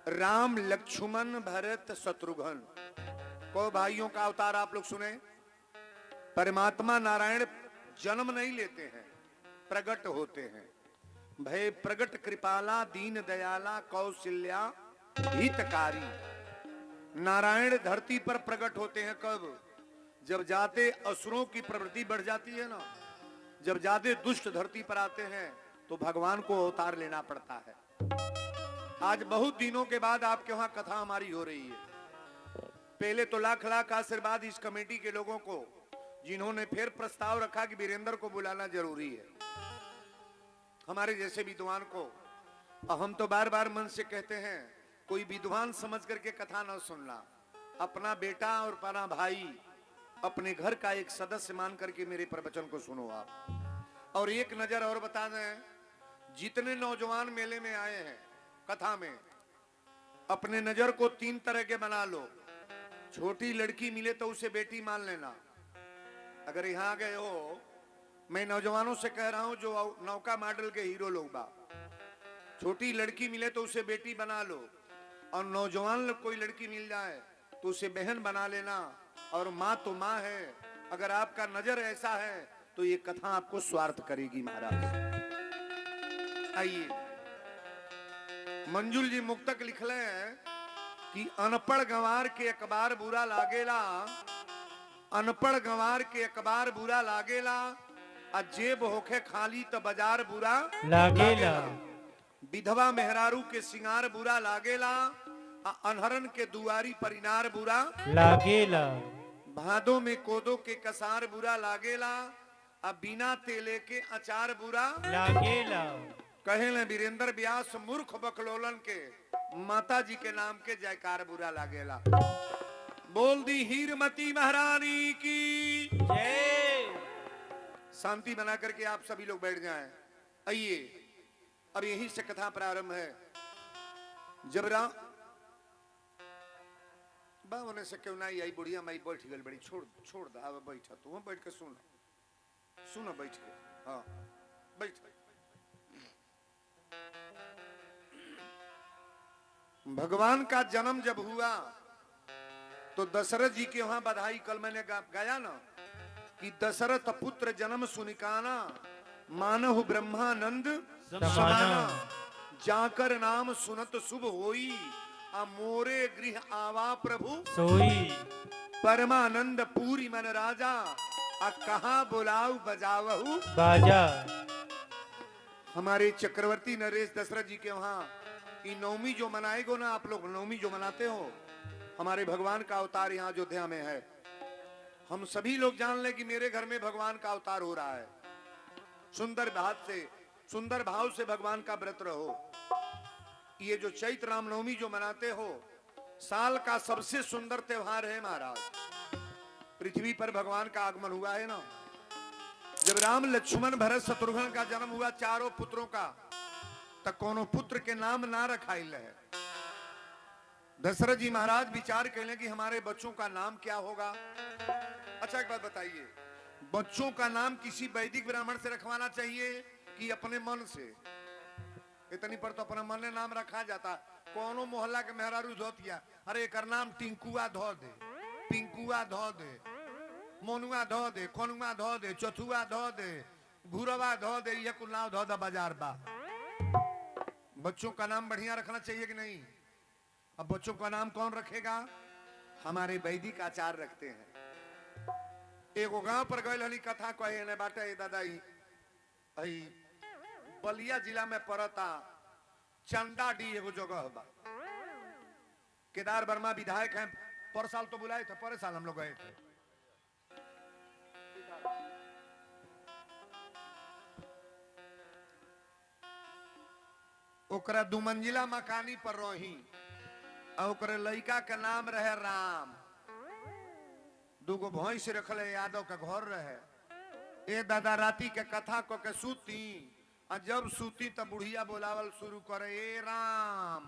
राम लक्ष्मण भरत शत्रुघ्न को भाइयों का अवतार आप लोग सुने। परमात्मा नारायण जन्म नहीं लेते हैं, प्रकट होते हैं। भय प्रगट कृपाला दीन दयाला कौशल्या हितकारी। नारायण धरती पर प्रकट होते हैं कब? जब जाते असुरों की प्रवृत्ति बढ़ जाती है ना, जब ज्यादा दुष्ट धरती पर आते हैं तो भगवान को अवतार लेना पड़ता है। आज बहुत दिनों के बाद आपके वहां कथा हमारी हो रही है। पहले तो लाख लाख आशीर्वाद इस कमेटी के लोगों को जिन्होंने फिर प्रस्ताव रखा कि वीरेंद्र को बुलाना जरूरी है, हमारे जैसे विद्वान को। हम तो बार बार मन से कहते हैं कोई विद्वान समझ करके कथा न सुनना, अपना बेटा और अपना भाई, अपने घर का एक सदस्य मान करके मेरे प्रवचन को सुनो आप। और एक नजर और बता दें, जितने नौजवान मेले में आए हैं कथा में, अपने नजर को 3 तरह के बना लो। छोटी लड़की मिले तो उसे बेटी मान लेना। अगर यहां गए हो, मैं नौजवानों से कह रहा हूं जो नौका मॉडल के हीरो लोग बा, छोटी लड़की मिले तो उसे बेटी बना लो, और नौजवान कोई लड़की मिल जाए तो उसे बहन बना लेना। और माँ तो माँ है। अगर आपका नजर ऐसा है तो ये कथा आपको स्वार्थ करेगी महाराज। आइए, मंजुल जी मुक्तक लिख ले कि अनपढ़ गंवार के अखबार बुरा लागेला, अनपढ़ गंवार के अखबार बुरा लागेला, आ जेब होखे खाली तो बाजार बुरा लागेला। विधवा मेहरारू के सिंगार बुरा लागेला, अनहरन के दुआरी पर इनार बुरा लागेला। भादों में कोदो के कसार बुरा लागेला, अब बिना तेले के अचार बुरा लागेला। कहेले वीरेंद्र व्यास मूर्ख बकलोलन के माता जी के नाम के जयकार बुरा लागेला। बोल दी हीरमती महारानी की जय। शांति बना करके आप सभी लोग बैठ जाएं। आइए, अब यहीं से कथा प्रारंभ है। जब राम होने से क्यों नहीं आई, बुढ़िया माई बैठ गई बड़ी, छोड़ दा, अब बैठा तू बैठ के सुनो बैठ के। हाँ बैठ। भगवान का जन्म जब हुआ तो दशरथ जी के वहां बधाई, कल मैंने गाया ना कि दशरथ पुत्र जन्म सुनिकाना, मानहु ब्रह्मानंद समाना, जाकर नाम सुनत शुभ होई, मोरे गृह आवा प्रभु सोई, परमानंद पूरी मन राजा, कहा बुलाऊ बजावहु बाजा। हमारे चक्रवर्ती नरेश दशरथ जी के वहां ये नवमी जो मनाएगो ना, आप लोग नवमी जो मनाते हो, हमारे भगवान का अवतार यहाँ अयोध्या में है। हम सभी लोग जान ले कि मेरे घर में भगवान का अवतार हो रहा है। सुंदर भाव से भगवान का व्रत रहो। ये जो चैत्र रामनवमी जो मनाते हो, साल का सबसे सुंदर त्योहार है महाराज। पृथ्वी पर भगवान का आगमन हुआ है ना। जब राम लक्ष्मण भरत शत्रुघ्न का जन्म हुआ, चारों पुत्रों का, तब कोनो पुत्र के नाम ना रखाइल है। दशरथ जी महाराज विचार कर कि हमारे बच्चों का नाम क्या होगा। अच्छा एक बात बताइए, बच्चों का नाम किसी वैदिक ब्राह्मण से रखवाना चाहिए कि अपने मन से? इतनी पर तो अपना मन ने नाम रखा जाता। कोनो मोहल्ला के मेहरारू धोतिया, अरे एक नाम टिंकुआ धो दे, पिंकुआ धो दे, मोनुआ धो दे, कोनुआ धो दे, चौथुआ धो दे, भूरवा धो दे, ये कुल नाम धो दे बाजार बा। बच्चों का नाम बढ़िया रखना चाहिए कि नहीं? अब बच्चों का नाम कौन रखेगा? हमारे वैदिक आचार रखते हैं। एगो गांव पर गए हली कथा कहे ने बाटे दादाई, बलिया जिला में पड़ता चंदाडी एगो जगह बा। केदार वर्मा विधायक हैं, पर साल तो बुलाए थे, पर साल हम लोग गए थे। ओकरा 2 मंजिला मकानी पर रही, और लड़का के नाम रहे राम। 2 भैंस रखले, यादव का घर रहे। ए दादा राती के कथा को के सूती, जब सूती तब बुढ़िया बोलावल शुरू करे, ए राम।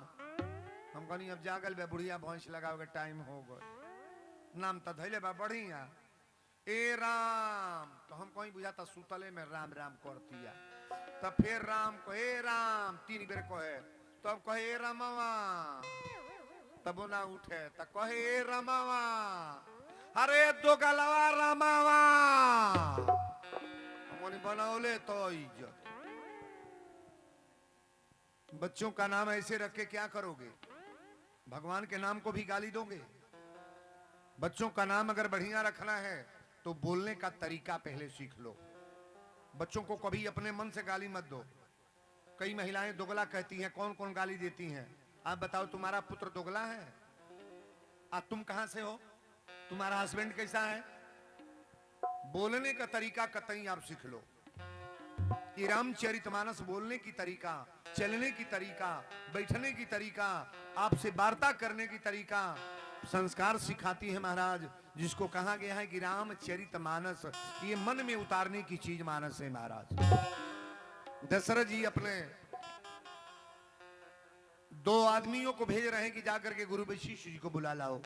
हम कहनी अब जागल बे बुढ़िया, भैंस लगाओ के टाइम हो गए। नाम तो धैले बा बढ़िया, ए राम। तो हम कहीं बुझाता सुतले में राम राम करतिया। तब फिर राम को ए राम 3 बेर कहे, तो अब कहे ए रमावा, तब वो ना उठे तो कहे ए रमावा, अरे दो गलवा रमावा, हमने बनाओले तो इज्जत। बच्चों का नाम ऐसे रख के क्या करोगे? भगवान के नाम को भी गाली दोगे? बच्चों का नाम अगर बढ़िया रखना है तो बोलने का तरीका पहले सीख लो। बच्चों को कभी अपने मन से गाली मत दो। कई महिलाएं दोगला कहती हैं, कौन कौन गाली देती हैं? आप बताओ, तुम्हारा पुत्र दोगला है? तुम कहां से हो? तुम्हारा हस्बैंड कैसा है? बोलने का तरीका कतई आप सीख लो। ये रामचरितमानस बोलने की तरीका, चलने की तरीका, बैठने की तरीका, आपसे वार्ता करने की तरीका संस्कार सिखाती है महाराज। जिसको कहा गया है कि रामचरितमानस ये मन में उतारने की चीज मानस है महाराज। दशरथ जी अपने 2 आदमियों को भेज रहे हैं कि जाकर के गुरु वशिष्ठ जी को बुला लाओ,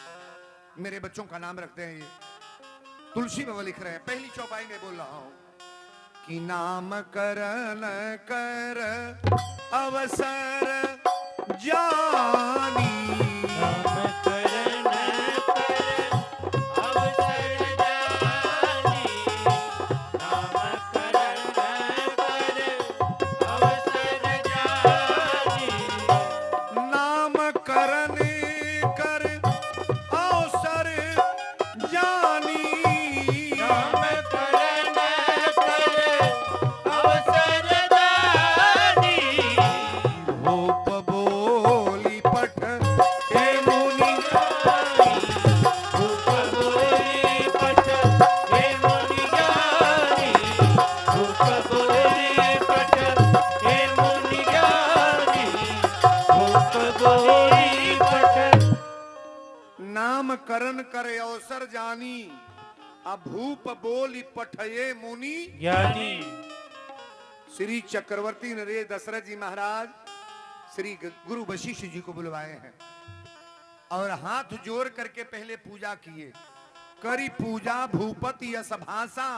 मेरे बच्चों का नाम रखते हैं। ये तुलसी में लिख रहे हैं, पहली चौपाई में बोल रहा हूं कि नामकरण कर अवसर जानी, नामकरण करे अवसर जानी, अभूप बोली पठये मुनि ज्ञानी। श्री चक्रवर्ती नरेश दशरथ जी महाराज श्री गुरु वशिष्ठ जी को बुलवाए हैं और हाथ जोड़ करके पहले पूजा किए। करी पूजा भूपति यश भाषा,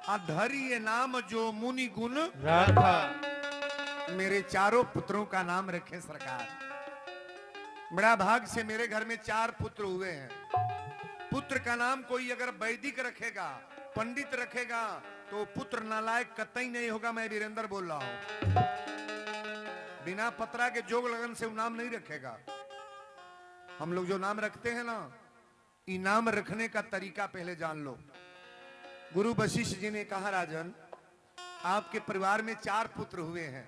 अधरिय नाम जो मुनि गुण राखा। मेरे चारों पुत्रों का नाम रखे सरकार। बड़ा भाग से मेरे घर में 4 पुत्र हुए हैं। पुत्र का नाम कोई अगर वैदिक रखेगा, पंडित रखेगा, तो पुत्र नालायक कतई नहीं होगा। मैं वीरेंद्र बोल रहा हूं। बिना पत्रा के जोग लगन से वो नाम नहीं रखेगा। हम लोग जो नाम रखते हैं ना, ये नाम रखने का तरीका पहले जान लो। गुरु वशिष्ठ जी ने कहा, राजन आपके परिवार में 4 पुत्र हुए हैं,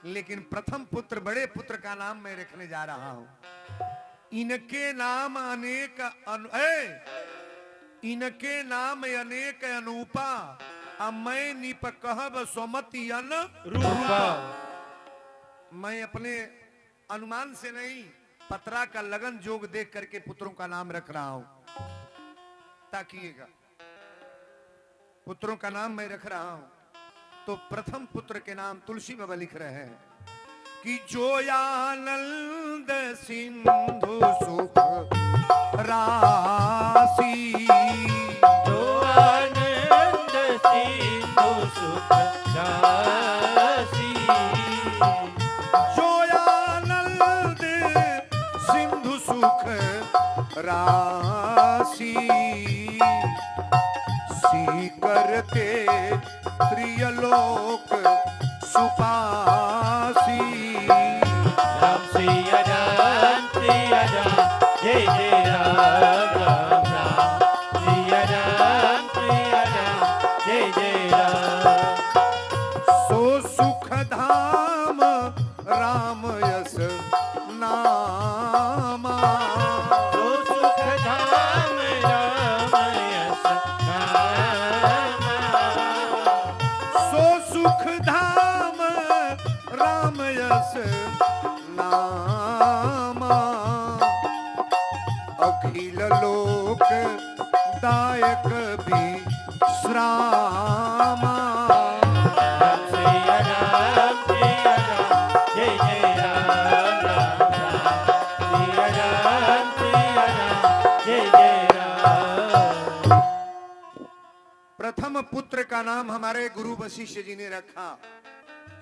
लेकिन प्रथम पुत्र बड़े पुत्र का नाम मैं रखने जा रहा हूं। इनके नाम अनेक इनके नाम अनेक अनूपा, अब मैं निप कहब सोमति अन रूपा। मैं अपने अनुमान से नहीं, पत्रा का लगन जोग देख करके पुत्रों का नाम रख रहा हूं। ताकिएगा, पुत्रों का नाम मैं रख रहा हूं। तो प्रथम पुत्र के नाम तुलसी बाबा लिख रहे हैं कि जोयानंद सिंधु सुख राशि, जो आनंद सिंधु सुख राशि, जो आनंद सिंधु सुख राशि, सी करते त्रियलोक सुपासी। राम सिया राम जय जय राम राम राम, सिया राम जय जय राम। सो सुख धाम राम यस नामा, सो सुख धाम राम यस नामा, सो सुख धाम राम यस नामा, अखिल लोक दायक भी श्रामा। राम सिया राम जय जय राम राम राम, सिया राम जय जय राम। प्रथम पुत्र का नाम हमारे गुरु वशिष्ठ जी ने रखा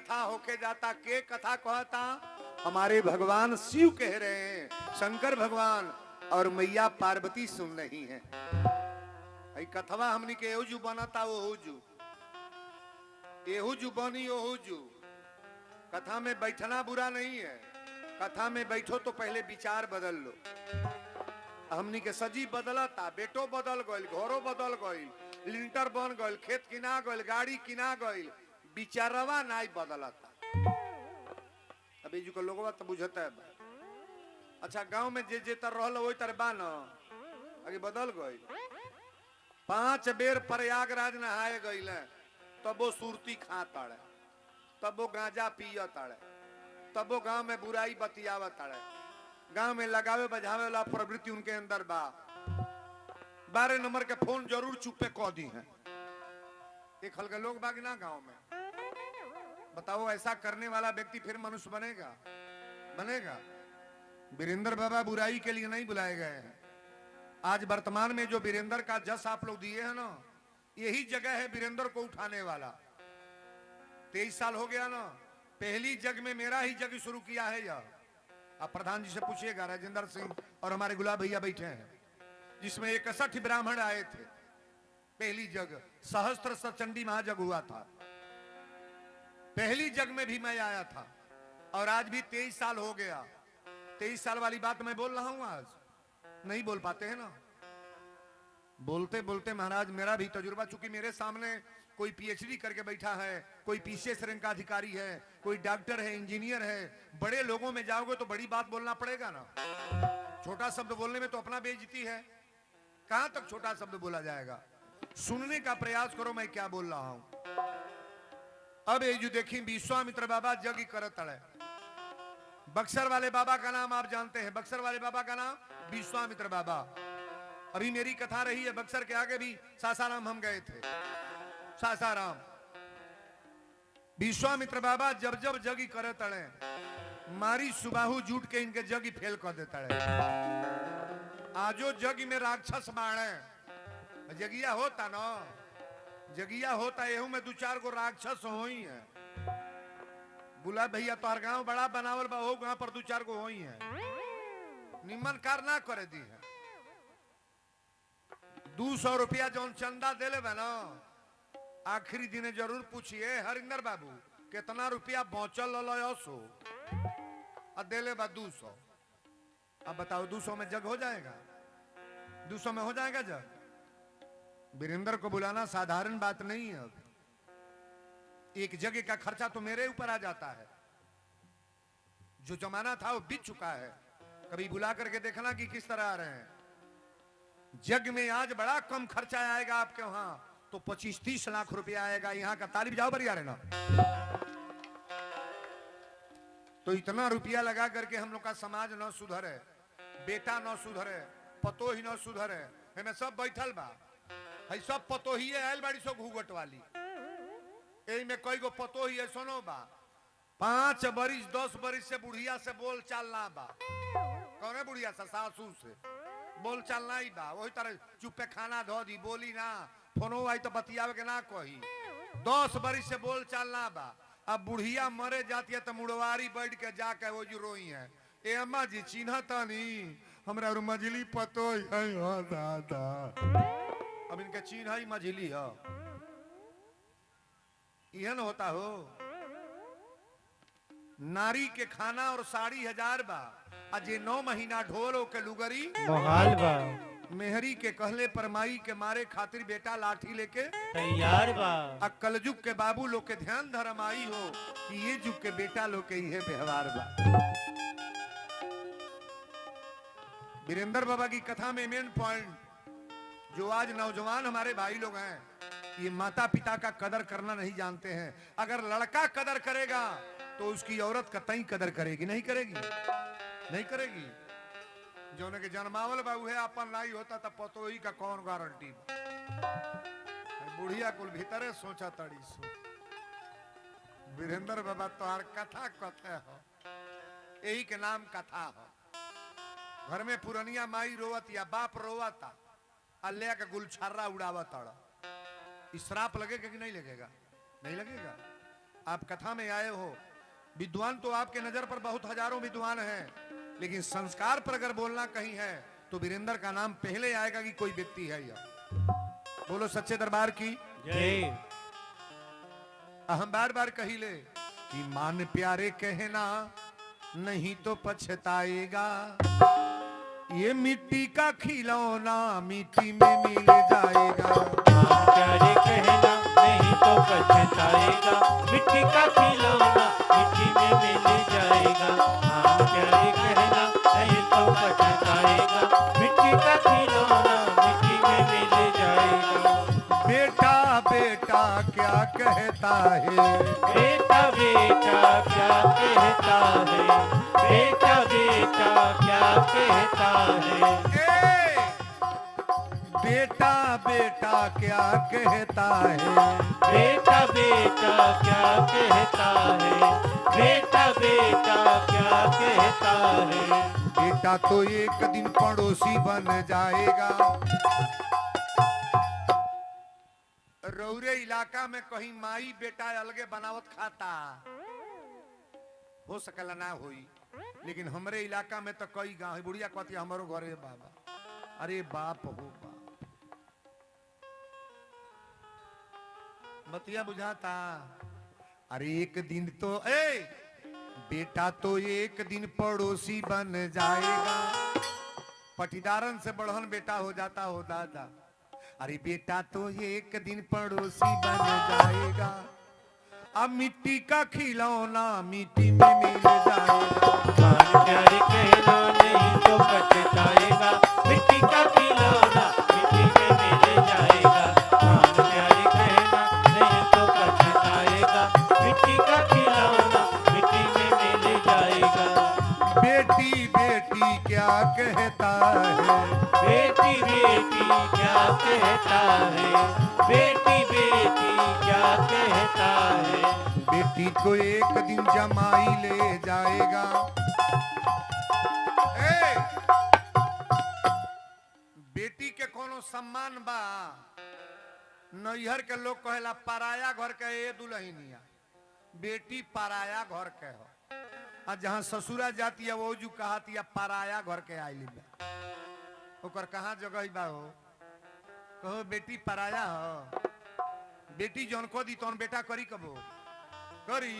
कथा होके जाता, के कथा कहता, हमारे भगवान शिव कह रहे हैं, शंकर भगवान और मैया पार्वती सुन रही हैं। आई कथवा हमनी के एहू जू बनता ओहू जू, एहू जू बनी ओहू जू। कथा में बैठना बुरा नहीं है, कथा में बैठो तो पहले विचार बदल लो। हमनी के सजी बदलता, बेटो बदल गइल, घरों बदल गइल, लिंटर बन गइल, खेत किना गइल, गाड़ी किना गइल, विचारवा नहीं बदलता। अभी जो लोगवा तो बुझता है। अच्छा गांव में जे जे तर रहल वही तर बा न, आगे बदल गइल। 5 बेर प्रयागराज नहाए गइल, तब वो सुरती खा ताड़े, तब वो गांजा पिय ताड़े, तब वो गांव में बुराई बतियाव ताड़े, गांव में लगावे बजावे वाला प्रवृत्ति उनके अंदर बा। 12 नंबर के फोन जरूर चुप्पे कह दी हैं। एक हल्के लोग बाग ना गांव में, बताओ ऐसा करने वाला व्यक्ति फिर मनुष्य बनेगा? बनेगा? वीरेंद्र बाबा बुराई के लिए नहीं बुलाए गए हैं। आज वर्तमान में जो वीरेंद्र का जस आप लोग दिए हैं ना, यही जगह है वीरेंद्र को उठाने वाला। 23 साल हो गया ना, पहली जग में मेरा ही जग शुरू किया है यह। आप प्रधान जी से पूछिएगा, राजेंद्र सिंह और हमारे गुलाब भैया बैठे हैं, जिसमें 61 ब्राह्मण आए थे। पहली जग सहस्त्र सचंडी महाजग हुआ था, पहली जग में भी मैं आया था। और आज भी 23 साल हो गया। 23 साल वाली बात मैं बोल रहा हूं, आज नहीं बोल पाते हैं ना। बोलते बोलते महाराज मेरा भी तजुर्बा, चूंकि मेरे सामने कोई पीएचडी करके बैठा है, कोई पीसीएस रैंक का अधिकारी है, कोई डॉक्टर है, इंजीनियर है। बड़े लोगों में जाओगे तो बड़ी बात बोलना पड़ेगा ना। छोटा शब्द बोलने में तो अपना बेइज्जती है। कहां तक छोटा शब्द बोला जाएगा? सुनने का प्रयास करो मैं क्या बोल रहा हूं। अब ये जो देखिए विश्वामित्र बाबा जग करत है। बक्सर वाले बाबा का नाम आप जानते हैं, बक्सर वाले बाबा का नाम विश्वामित्र बाबा। अभी मेरी कथा रही है, बक्सर के आगे भी सासाराम हम गए थे। सासाराम विश्वामित्र बाबा जब जब जगी करे तड़े, मारी सुबाहु जूट के इनके जगी फेल कर देता है। आजो जग में राक्षस बाणे, जगिया होता ना, जगिया होता एहू में 2-4 गो राक्षस हो ही है। बुला भैया तोहर गांव बड़ा बनावल बा, हो गांव पर 2-4 गो हो ही है। निम्न कार ना करे दी है। 200 रुपया जौन चंदा देले बा ना, आखिरी दिन जरूर पूछिए हरिंदर बाबू कितना रुपया बचल सो देले बा 200। अब बताओ 200 में जग हो जाएगा? 200 में हो जाएगा जग? वीरेंद्र को बुलाना साधारण बात नहीं है। अब एक जगह का खर्चा तो मेरे ऊपर आ जाता है। जो जमाना था वो बीत चुका है। कभी बुला करके देखना कि किस तरह आ रहे हैं। जग में आज बड़ा कम खर्चा आएगा आपके वहां, तो 25-30 लाख रुपया आएगा। यहाँ का तालिब जाओ बरिया रहना। तो इतना रुपया लगा करके हम लोग का समाज न सुधरे, बेटा न सुधरे, पतो ही न सुधरे, हमें सब बैठल बा। है सब पतो ही आयल बाड़ी सो घूगट वाली, यही में कई गो पतो ही सुनो बा। 5 बरिस 10 बरिस से बुढ़िया से बोल चाल ना बा। कौन है बुढ़िया से? सासू से बोल चाल ना ही बा। वही तरह चुप्पे खाना धो दी, बोली ना, फोनो आई तो बतियावे के ना कही। 10 बरिस से बोल चाल ना बा। अब बुढ़िया मरे जाती है तो मुड़वारी बैठ के जाके वो जो रोई है, ए अम्मा जी चिन्हता नहीं हमरा मझली पतो है दादा। अब इनके चिन्ह ही मझली है। यह न होता हो। नारी के खाना और साड़ी 1000 बा, अजे 9 महीना ढोलो के लुगरी मोहाल बा। मेहरी के कहले परमाई के मारे खातिर बेटा लाठी लेके तैयार बा। कलजुग के बाबू लोग के ध्यान धरमाई हो कि ये जुग के बेटा लोग के ये व्यवहार बा। वीरेंद्र बाबा की कथा में मेन पॉइंट, जो आज नौजवान हमारे भाई लोग हैं, ये माता पिता का कदर करना नहीं जानते हैं। अगर लड़का कदर करेगा तो उसकी औरत कतई कदर करेगी? नहीं करेगी, नहीं करेगी। जो के जन्मावल बाबू है अपन लाई होता तब पतो ही का कौन गारंटी। बुढ़िया कुल भीतरे सोचा तड़ी सो। वीरेंद्र बाबा तोहार कथा कथे हो, यही के नाम कथा हो। घर में पुरनिया माई रोवत या बाप रोवता, अल्लाह का गुलछर्रा उड़ावत। श्राप लगेगा कि नहीं लगेगा? नहीं लगेगा। आप कथा में आए हो, विद्वान तो आपके नजर पर बहुत हजारों विद्वान हैं, लेकिन संस्कार पर अगर बोलना कहीं है तो वीरेंद्र का नाम पहले आएगा कि कोई व्यक्ति है यह। बोलो सच्चे दरबार की जय। हम बार बार कही ले कि मान प्यारे कहना नहीं तो पछताएगा, ये मिट्टी का खिलौना मिट्टी में मिल जाएगा। प्यारे कहना नहीं तो पछताएगा, मिट्टी का खिलौना मिट्टी में मिल जाएगा। हाँ प्यारे कहना नहीं तो पछताएगा, मिट्टी का खिलौना मिट्टी में मिल जाएगा। बेटा बेटा क्या कहता है, बेटा बेटा क्या कहता है, बेटा बेटा क्या कहता है। बेटा बेटा क्या कहता है, बेटा बेटा क्या कहता है, बेटा बेटा क्या कहता है। बेटा तो एक दिन पड़ोसी बन जाएगा। रौरे इलाका में कहीं माई बेटा अलगे बनावत खाता हो सकला ना होई, लेकिन हमरे इलाका में तो कई गांव बुढ़िया कहती हमारो घरे बाबा, अरे बाप हो बाप, बतिया बुझाता। अरे एक दिन तो बेटा तो एक दिन पड़ोसी बन जाएगा, पटीदारन से बढ़न बेटा हो जाता हो दादा। अरे बेटा तो एक दिन पड़ोसी बन जाएगा, अब मिट्टी का खिलौना मिट्टी में मिल जाएगा। प्यारे कहना नहीं तो पछताएगा, मिट्टी का खिलौना मिट्टी में मिल जाएगा। प्यारे कहना नहीं तो पछताएगा, मिट्टी का खिलौना मिट्टी में मिल जाएगा। बेटी बेटी क्या कहता है, बेटी बेटी क्या कहता है, बेटी बेटी क्या कहता है। बेटी को एक दिन जमाई ले जाएगा। बेटी के कोनो सम्मान बा, नैहर के लोग कहेला पराया घर के ए दुल्हनिया, बेटी पराया घर के हो, और जहां ससुरा जाती है वो जो कहती है पराया घर के आईली बा, ओकर कहाँ जगह बा हो, कहो बेटी पराया हो। बेटी जौन को दी तौन बेटा करी कबो करी।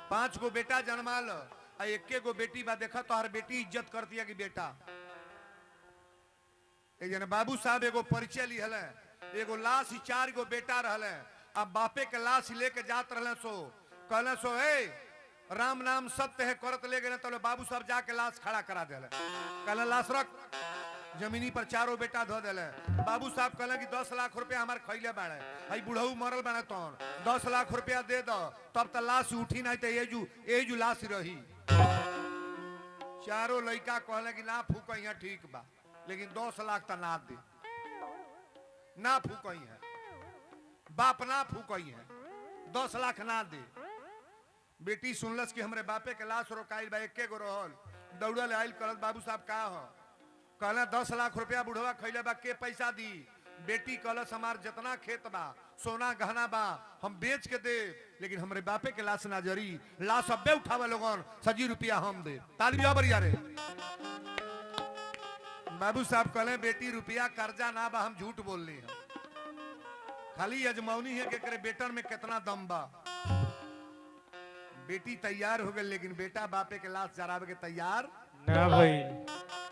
5 गो बेटा जन्मा लो आ 1 गो बेटी बा, देखा तो हर बेटी इज्जत करती है कि बेटा। एक जन बाबू साहब एगो परिचय ली हले, एगो लाश 4 गो बेटा रहले, अब बापे के लाश लेके जात रहले, सो कहले सो राम नाम सत्य है करत ले गए, तो बाबू साहब जाके लाश खड़ा करा दिले, कहले लाश रख, जमीनी पर 4 बेटा धो दिले। बाबू साहब कहले कि 10 लाख रुपया हमार खैले बाड़े, हई बुढ़ऊ मरल बाड़े, तौन 10 लाख रुपया दे दो, तब तो लाश उठी नहीं तो एजू लाश रही। 4 लड़का कहले कि ना फूक यहाँ ठीक बा, लेकिन 10 लाख तो ना दे, ना फूक है, बाप ना फूक है, 10 लाख ना दे। बेटी सुनलस कि हमरे बापे के लाश रोकाइल बा, 1 गो रहल, दौड़ल आइल, कहल बाबू साहब का हो, कहला 10 लाख रुपया बुढ़वा खैले बा, के पैसा दी। बेटी कहलस हमार जितना खेत बा सोना गहना बा हम बेच के दे, लेकिन हमरे बापे के लाश ना जरी, लाश अब्बे उठावे लोगन, सजी रुपया हम दे। ताली बराबर यारे। बाबू साहब कहले बेटी रुपया कर्जा ना बा, हम झूठ बोल ली, खाली अजमौनी है कि करे बेटन में कितना दम बा। बेटी तैयार हो गई, लेकिन बेटा बापे के लाश जरावे के तैयार ना भाई।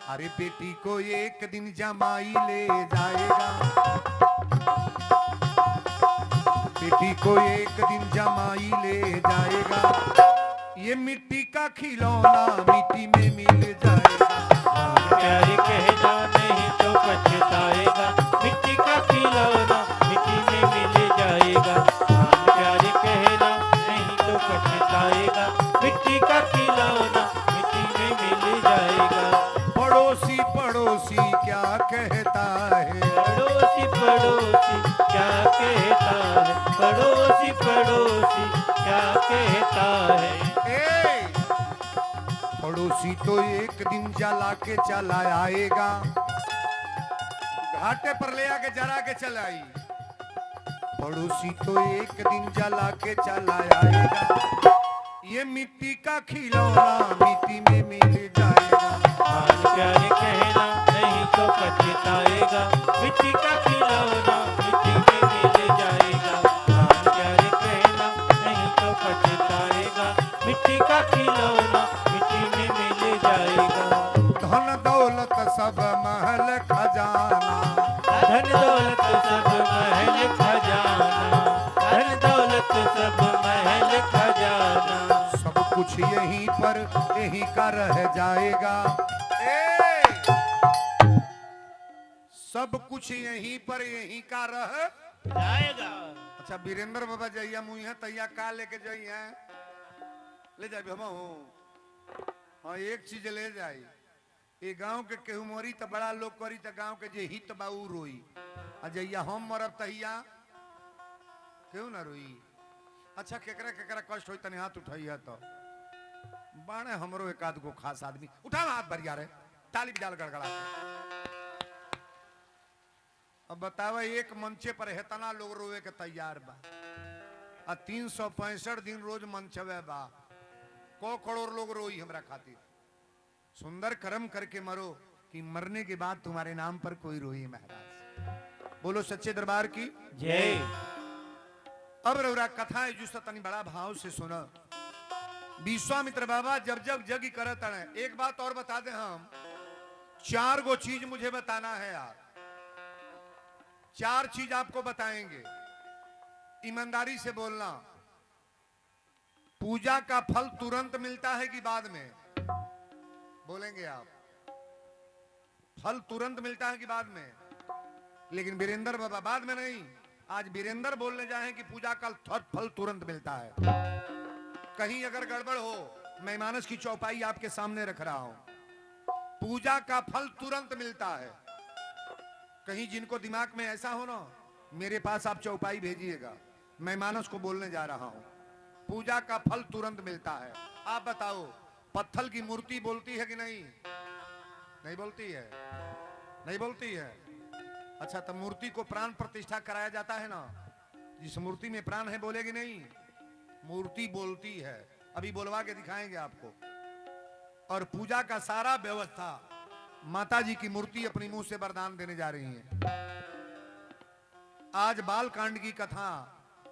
अरे बेटी को एक दिन जमाई ले जाएगा, बेटी को एक दिन जमाई ले जाएगा, ये मिट्टी का खिलौना मिट्टी में मिल जाएगा। प्यारे कहना नहीं तो पछताएगा, मिट्टी का खिलौना मिट्टी में मिल जाएगा। प्यारे कहना नहीं तो पछताएगा, मिट्टी का खिलौना मिट्टी में मिल जाएगा। पड़ोसी पड़ोसी क्या कहता है, पड़ोसी पड़ोसी क्या कहता है, पड़ोसी पड़ोसी क्या कहता है। पड़ोसी तो एक दिन जला के चला आएगा, घाटे पर ले आके जरा के चला आई। पड़ोसी तो एक दिन जला के चला आएगा, ये मिट्टी का खिलौना मिट्टी में मिल जाएगा। मान प्यारे कहना नहीं तो पछताएगा, मिट्टी का खिलौना मिट्टी में मिल जाएगा। मान प्यारे कहना नहीं तो पछताएगा, मिट्टी का खिलौना मिट्टी में मिल जाएगा। धन दौलत सब महल खजाना, धन दौलत सब महल खजाना, धन दौलत सब महल खजाना, सब कुछ यहीं पर यहीं का रह जाएगा। सब कुछ यहीं पर यहीं का रह जाएगा। अच्छा वीरेंद्र बाबा जइया मुइया तैया का लेके जइया ले जाए हम हाँ एक चीज ले जाई, ये गांव के केहू मरी तो बड़ा लोग करी तो गांव के जे हित बाऊ रोई, आ जइया हम मरब तहिया केहू ना रोई। अच्छा केकरा केकरा कष्ट होई तने हाथ उठाइया तो बाणे हमरो एक आध गो खास आदमी उठा हाथ भरिया रे ताली बजाल गड़गड़ा के। अब बतावा एक मंचे पर हेतना लोग रोवे के तैयार बा, आ 365 दिन रोज मंचवे बा, को करोड़ लोग रोई हमरा खातिर। सुंदर कर्म करके मरो कि मरने के बाद तुम्हारे नाम पर कोई रोई महाराज। बोलो सच्चे दरबार की जय। अब रउरा कथा है जो तनी बड़ा भाव से सुना। विश्वामित्र बाबा जब जब जग करत है, एक बात और बता दे, हम 4 गो चीज मुझे बताना है यार, 4 चीज आपको बताएंगे, ईमानदारी से बोलना। पूजा का फल तुरंत मिलता है कि बाद में? बोलेंगे आप? फल तुरंत मिलता है कि बाद में? लेकिन वीरेंद्र बाबा बाद में नहीं, आज वीरेंद्र बोलने जाए कि पूजा का फल तुरंत मिलता है। कहीं अगर गड़बड़ हो, मैं मानस की चौपाई आपके सामने रख रहा हूं, पूजा का फल तुरंत मिलता है। कहीं जिनको दिमाग में ऐसा हो ना, मेरे पास आप चौपाई भेजिएगा, मैं मानस को बोलने जा रहा हूं, पूजा का फल तुरंत मिलता है। आप बताओ पत्थर की मूर्ति बोलती है कि नहीं? नहीं बोलती है, नहीं बोलती है। अच्छा तो मूर्ति को प्राण प्रतिष्ठा कराया जाता है ना, जिस मूर्ति में प्राण है बोलेगी नहीं? मूर्ति बोलती है, अभी बोलवा के दिखाएंगे आपको। और पूजा का सारा व्यवस्था माता जी की मूर्ति अपनी मुंह से वरदान देने जा रही है। आज बाल कांड की कथा,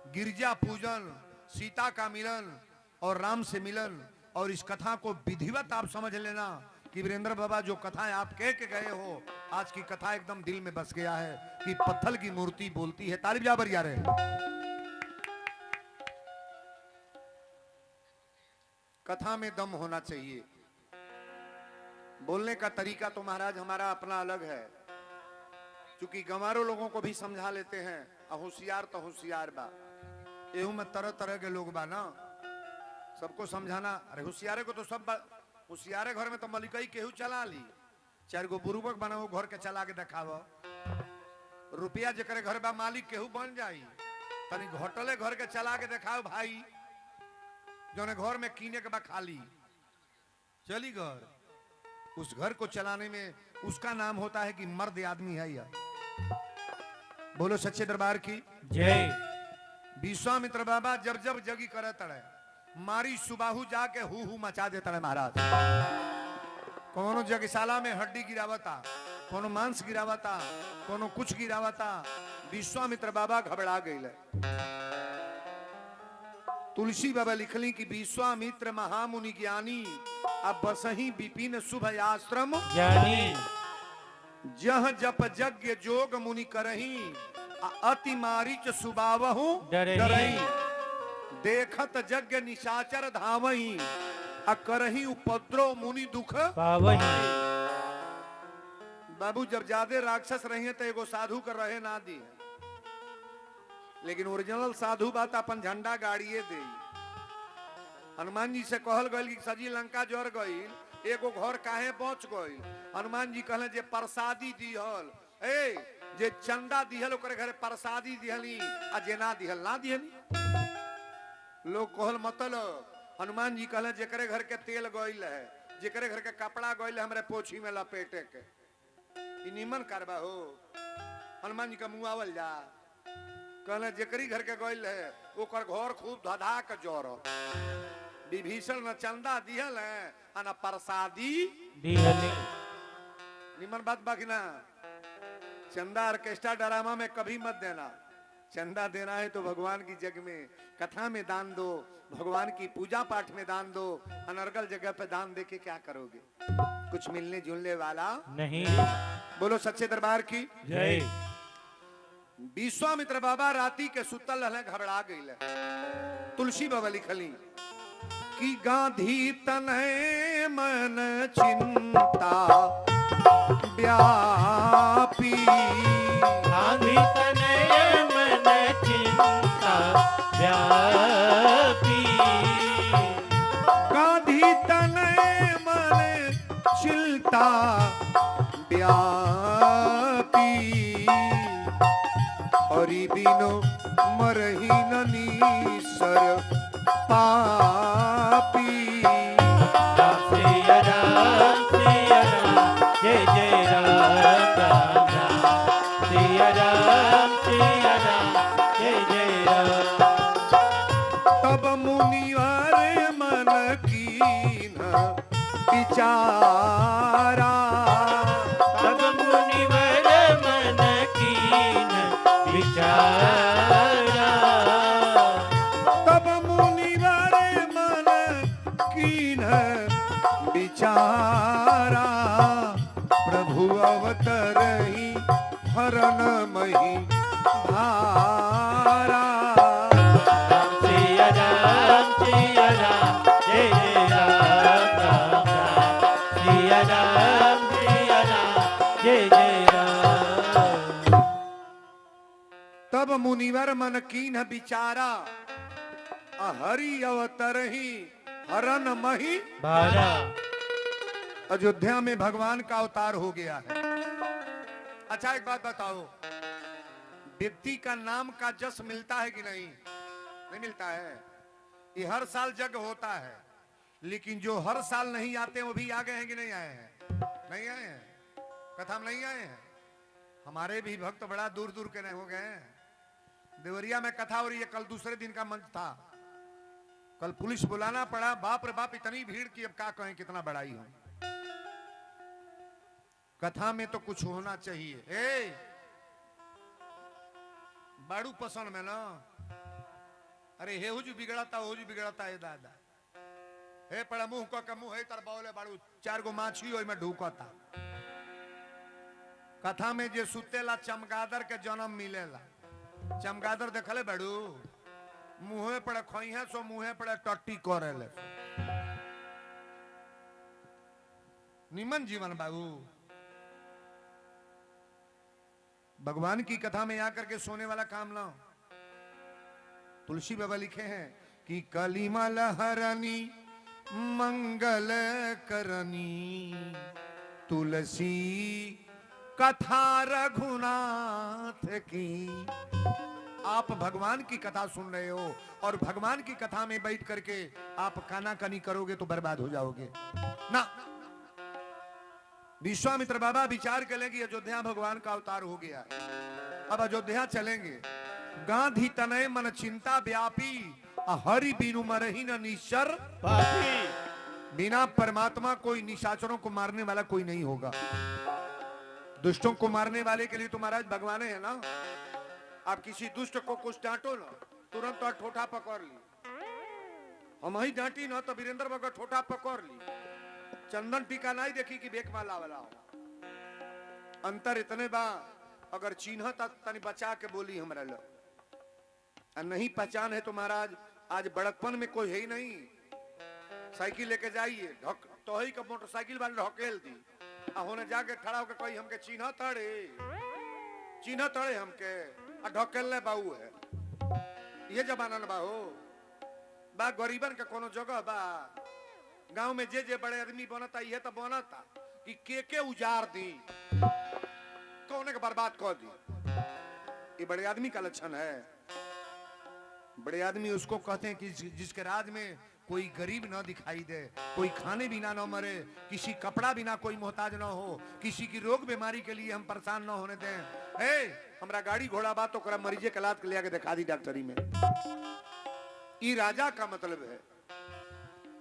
गिरजा पूजन, सीता का मिलन और राम से मिलन, और इस कथा को विधिवत आप समझ लेना कि वीरेंद्र बाबा जो कथाएं आप कह के गए हो, आज की कथा एकदम दिल में बस गया है कि पत्थर की मूर्ति बोलती है। ताली बजा बरिया रे। कथा में दम होना चाहिए, बोलने का तरीका तो महाराज हमारा अपना अलग है, क्योंकि गंवारों लोगों को भी समझा लेते हैं, होशियार तो होशियार बा, एहू में तरह तरह के लोग बा ना, सबको समझाना। अरे होशियारे को तो सब, होशियारे घर में तो मलिकई केहू चला ली, 4 गो बुरुबक बनाओ घर के चला के दिखाव, रुपया जकरे घर बा मालिक केहू बन जाई, तनी घोटले घर के चला के दिखाओ भाई, जोने घर में कीने के बा खाली चली घर, उस घर को चलाने में उसका नाम होता है कि मर्द आदमी है यह। बोलो सच्चे दरबार की जय। विश्वामित्र बाबा जब जब जगी करे तड़े, मारी सुबाहू जाके हु मचा देता है महाराज। कोनो जगशाला में हड्डी गिरावता, कोनो मांस गिरावता, कोनो कुछ गिरावता, विश्वामित्र बाबा घबरा गए। तुलसी बाबा लिखली कि विश्वामित्र महामुनि ज्ञानी, अब बसही विपिन शुभ आश्रम ज्ञानी, जह जप यज्ञ जोग मुनि करही, अति मारीच सुबावहु डरही, देखत यज्ञ निशाचर धावही, करही उपद्रव मुनि दुख पावही। बाबू जब ज्यादा राक्षस रहे तो एगो साधु कर रहे ना दी, लेकिन ओरिजिनल साधु बात अपन झंडा गाड़िए दे। हनुमान जी से कहल गई कि सजी लंका जर गई, एगो घर काहे बच गई? हनुमान जी कहले जे प्रसादी दिहल, जे चंदा दिहल ओकरे घरे प्रसादी दिहली, आ जे ना दिहल ना दिहली। लोग कहल मतलब, हनुमान जी कहले जेकरे घर के तेल गइल है, जेकरे घर के कपड़ा गइल है, हमरे पोछी में लपेटे के, ई निमन करबा हो? हनुमान जी का मुआवल जा, कहले जेकरी घर के गइल है ओकर घर खूब धधा के जोर विभीषण न चंदा दिहल है आ न प्रसादी दिहले निमन बात बाकी ना चंदा ऑर्केस्ट्रा ड्रामा में कभी मत देना चंदा देना है तो भगवान की जग में कथा में दान दो भगवान की पूजा पाठ में दान दो अनर्गल जगह पे दान दे के क्या करोगे कुछ मिलने जुलने वाला नहीं। बोलो सच्चे दरबार की जय। विश्वामित्र बाबा राती के सुतल हले घबरा गई तुलसी बाबा लिखली कि गांधी तनय मन चिंता व्यापी गांधी तनय मन चिंता व्यापी गांधी तनय मन चिंता व्यापी हरि बिनो मरहि नीसर पापी सिया राम जय जय राम राम राम सिया राम जय जय राम। तब मुनिवर मन कीन विचारा तब मुनिवर मन कीन विचारा तब मुनिवर मन कीन विचारा प्रभु अवतरहि हरन मही भारा सिया राम जय जय राम राम राम सिया राम जय जय राम। तब मुनिवर मन कीन विचारा हरि अवतरहि हरन मही भारा। अयोध्या में भगवान का अवतार हो गया है। अच्छा एक बात बताओ व्यक्ति का नाम का जस मिलता है कि नहीं नहीं मिलता है ये हर साल जग होता है लेकिन जो हर साल नहीं आते वो भी आ गए हैं कि नहीं आए हैं नहीं आए हैं कथा में नहीं आए हैं हमारे भी भक्त बड़ा दूर दूर के नहीं हो गए हैं देवरिया में कथा हो रही है कल दूसरे दिन का मंच था कल पुलिस बुलाना पड़ा बाप रे बाप इतनी भीड़ की अब क्या कहें कितना बड़ाई हो कथा में तो कुछ होना चाहिए ए बाड़ू पसंद में ना अरे हे हुजू बिगड़ता हो जू बिगड़ता है दादा हे पड़ा मुंह को मुंह है तर बावले बाड़ू 4 गो माछी हो में ढूकता कथा में जे सुतेला चमगादर के जन्म मिलेला चमगादर देखले बाड़ू मुंहे पड़े खोइहे सो मुंहे पड़े टट्टी करेले निमन जीवन बाबू भगवान की कथा में आकर के सोने वाला काम ना तुलसी बाबा लिखे हैं कि कलिमल हरनी मंगल करनी तुलसी कथा रघुनाथ की आप भगवान की कथा सुन रहे हो और भगवान की कथा में बैठ करके आप काना कानी करोगे तो बर्बाद हो जाओगे ना विश्वामित्र बाबा विचार करें कि अयोध्या भगवान का अवतार हो गया अब अयोध्या चलेंगे गांधी तनय मन चिंता व्यापी हरि बिनु मरहि न निश्चर पापी। बिना परमात्मा कोई निशाचरों को मारने वाला कोई नहीं होगा दुष्टों को मारने वाले के लिए तो महाराज भगवान है ना आप किसी दुष्ट को कुछ डांटो ना तुरंत तो ठोठा पकड़ ली हम ही डांटी ना तो वीरेंद्र बाबा ठोठा पकड़ ली चंदन टीका नहीं देखी कि बेक माला वाला हो अंतर इतने बा अगर चिन्ह तनी बचा के बोली हमरा लोग नहीं पहचान है तो महाराज आज बड़कपन में कोई है ही नहीं साइकिल लेके जाइए तो ही का मोटरसाइकिल वाले ढकेल दी होने जाके खड़ा होकर कोई हमके चिन्ह तड़े हमके ढकेलने बाऊ है ये जमाना न बाहो बा गरीबन के कोनो जगह बा गांव में जे बड़े आदमी बनता ये तो बनता कि के उजाड़ दी कौन के बर्बाद कर दी ये बड़े आदमी का लक्षण है बड़े आदमी उसको कहते हैं कि जिसके राज में कोई गरीब ना दिखाई दे, कोई खाने बिना ना मरे, किसी कपड़ा बिना कोई मोहताज ना हो, किसी की रोग बीमारी के लिए हम परेशान ना होने दें। हमरा गाड़ी घोड़ा बात तो करा मरीजे कलात के लिया के दिखा दी डॉक्टरी में। ये राजा का मतलब है।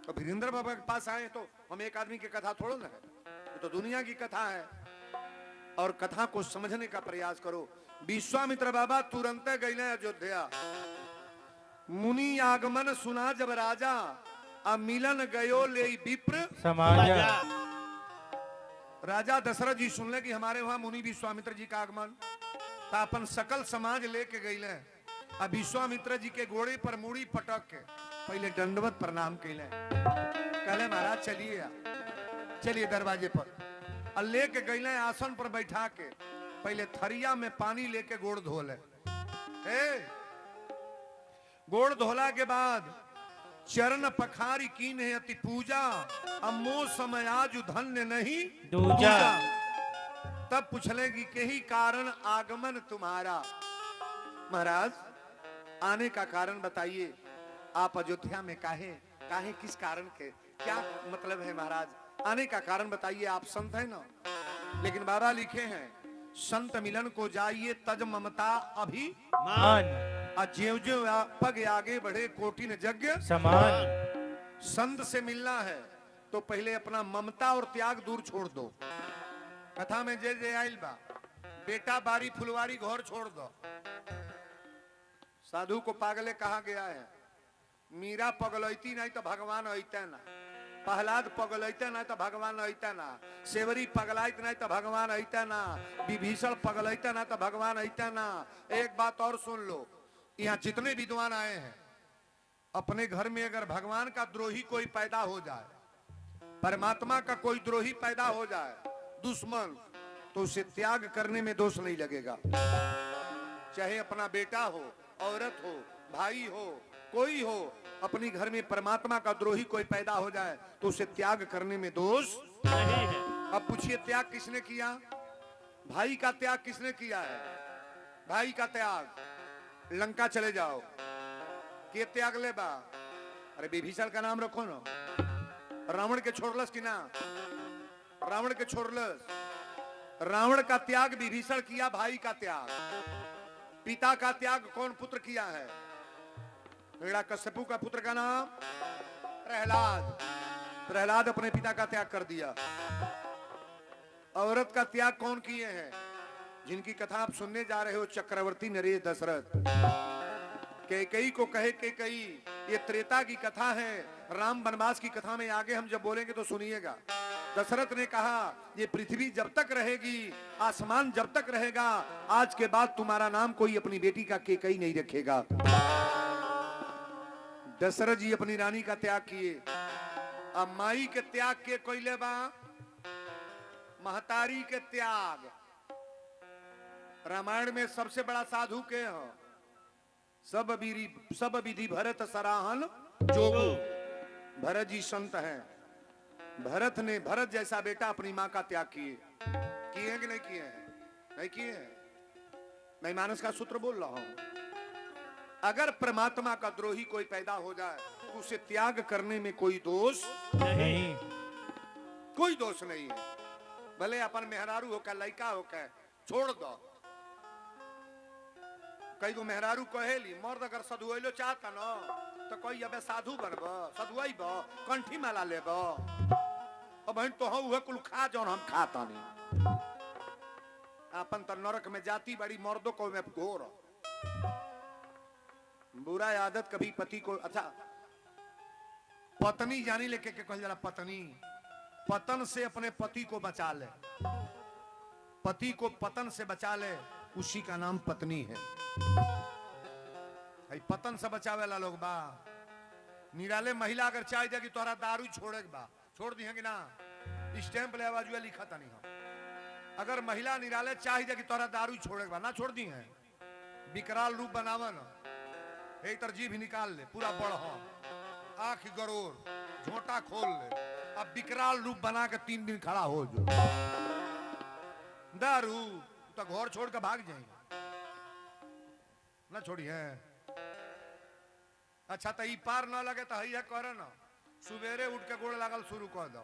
तो वीरेंद्र बाबा के पास आए तो हम एक आदमी की कथा थोड़ा ना है, तो दुनिया की कथा है और कथा को समझने का प्रयास करो। विश्वामित्र बाबा तुरंत गए अयोध्या, मुनि आगमन सुना जब राजा, मिलन गयो ले विप्र समाजा। राजा दशरथ जी सुन ले कि हमारे वहां मुनि विश्वामित्र जी का आगमन, तो अपन सकल समाज लेके गए। अब विश्वामित्र जी के घोड़े पर मुड़ी पटक के पहले दंडवत प्रणाम कैले, कहले महाराज चलिए चलिए दरवाजे पर, और लेके गए आसन पर बैठा के पहले थरिया में पानी लेके गोड़ धोले। गोड़ धोला के बाद चरण पखारी कीन है अति पूजा, अमो समय आज धन्य नहीं दूजा। तब पूछले कि यही कारण आगमन तुम्हारा। महाराज आने का कारण बताइए, आप अयोध्या में काहे काहे किस कारण के, क्या मतलब है महाराज, आने का कारण बताइए। आप संत है ना, लेकिन बाबा लिखे हैं संत मिलन को जाइए तज ममता अभी मान, ज्यों ज्यों पग आगे बढ़े कोटिन यज्ञ समान। संत से मिलना है तो पहले अपना ममता और त्याग दूर छोड़ दो। कथा में जे जे आइल बा, बेटा बारी फुलवारी घर छोड़ दो। साधु को पागले कहा गया है, मीरा पगलैती नहीं तो भगवान अइते ना, प्रहलाद पगलैते नहीं तो भगवान अइते ना, सेवरी पगलाइत नहीं तो भगवान अइते ना, विभीषण पगलैते ना तो भगवान अइते ना। एक बात और सुन लो, यहाँ जितने विद्वान आए हैं, अपने घर में अगर भगवान का द्रोही कोई पैदा हो जाए, परमात्मा का कोई द्रोही पैदा हो जाए, दुश्मन, तो उसे त्याग करने में दोष नहीं लगेगा। चाहे अपना बेटा हो, औरत हो, भाई हो, कोई हो, अपनी घर में परमात्मा का द्रोही कोई पैदा हो जाए तो उसे त्याग करने में दोष नहीं है। अब पूछिए त्याग किसने किया? भाई का त्याग किसने किया है? भाई का त्याग, लंका चले जाओ, के त्याग ले बा? अरे विभीषण का नाम रखो ना, रावण के छोड़लस कि ना? रावण के छोड़लस। रावण का त्याग विभीषण किया, भाई का त्याग। पिता का त्याग कौन पुत्र किया है? हिरण्यकश्यपु का पुत्र का नाम प्रहलाद। प्रहलाद अपने पिता का त्याग कर दिया। औरत का त्याग कौन किए हैं? जिनकी कथा आप सुनने जा रहे हो, चक्रवर्ती नरेश दशरथ। कैकेयी को कहे कैकेयी, ये त्रेता की कथा है, राम वनवास की कथा में आगे हम जब बोलेंगे तो सुनिएगा। दशरथ ने कहा ये पृथ्वी जब तक रहेगी, आसमान जब तक रहेगा, आज के बाद तुम्हारा नाम कोई अपनी बेटी का कैकेयी नहीं रखेगा। दशरथ जी अपनी रानी का त्याग किए। अब माई के त्याग के कोई ले बा, महतारी के त्याग। रामायण में सबसे बड़ा साधु के हो, सब विधि भरत सराहन जोगु। भरत जी संत हैं। भरत ने भरत जैसा बेटा अपनी मां का त्याग किए कि नहीं किए हैं? नहीं किए हैं। मैं मानस का सूत्र बोल रहा हूं। अगर परमात्मा का द्रोही कोई पैदा हो जाए तो उसे त्याग करने में कोई दोष नहीं, कोई दोष नहीं है। भले अपन मेहरारू होकर लड़का होकर छोड़ दो। कई गो मेहरारू कहेली मर्द अगर सधुआइलो चाहता न तो कोई अबे साधु बनब, सधुआइब, कंठी माला लेब। अब बहन तो हम कुल खा जौन हम खाता नहीं। अपन तो नरक में जाती बड़ी, मर्दों को में घोर। बुरा आदत कभी पति को, अच्छा पत्नी जानी लेके के कहल जाला पत्नी, पतन से अपने पति को बचा ले, पति को पतन से बचा ले, उसी का नाम पत्नी है। पतन से बचावे ला लोग बा। निराले महिला अगर चाह जाए कि तोहरा दारू छोड़े बा, छोड़ दी है कि ना? स्टैंप ले आवाज लिखा था नहीं हम। अगर महिला निराले चाह जाए कि तोहरा दारू छोड़े बा, ना छोड़ दी है। विकराल रूप बनावा ना, एक तरह जीभ निकाल ले, पूरा बड़ हो, आंख गरोर, झोंटा खोल ले, अब विकराल रूप बना के 3 दिन खड़ा हो जो। दारू तो घर छोड़ के भाग जाएंगे, ना छोड़ी है। अच्छा तो ई पार न लगे तो है करे ना, सुबेरे उठ के गोड़ लागल शुरू कर दो।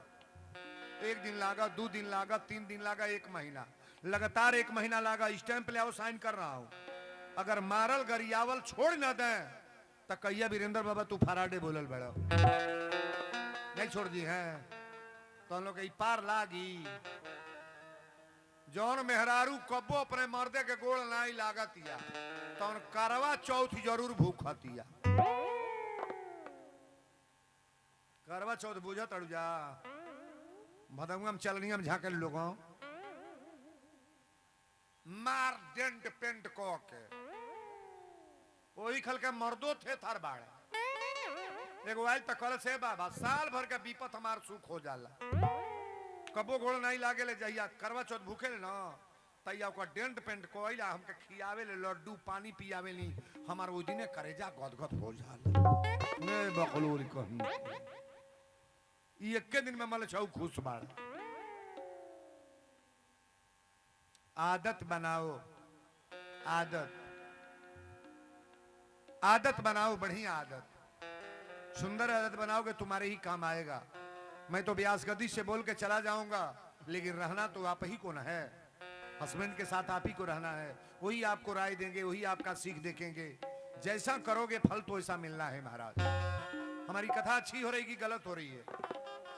1 दिन लागा, 2 दिन लागा, 3 दिन लागा, 1 महीना लगातार, 1 महीना लागा, स्टैंप ले आओ, साइन कर रहा हूं। अगर मारल गरियावल छोड़ न दे तो कहिया वीरेंद्र बाबा तू फराडे बोलल बड़ा नहीं छोड़ दी है तो हम लोग पार लागी। जौन मेहरारू कब्बो अपने मर्दे के गोड़ नहीं लागतिया तो करवा चौथ जरूर भूखतिया। करवा चौथ बुझत अड़ुजा भदंगम चलनियम झाके लोगों मार डेंट पेंट को के वही खल के मर्दो थे थार बाड़े एगो आयल त कल से बाबा साल भर के विपत हमार सुख हो जाला। कबो गोड़ नहीं लागे ले जहिया करवा चौथ भूखे ले ना तैया ओकर डेंट पेंट कोइला हमके खियावे ले लड्डू पानी पियावे ली हमार ओ दिने करेजा गदगद हो जाला। ने बकलोल कहीं एक दिन में मल छौ खुश बाड़। आदत बनाओ, आदत आदत बनाओ, बढ़िया आदत, सुंदर आदत बनाओगे तुम्हारे ही काम आएगा। मैं तो व्यास गद्दी से बोल के चला जाऊंगा लेकिन रहना तो आप ही को ना है, हस्बैंड के साथ आप ही को रहना है। वही आपको राय देंगे, वही आपका सीख देखेंगे। जैसा करोगे फल तो ऐसा मिलना है महाराज। हमारी कथा अच्छी हो रही कि गलत हो रही है?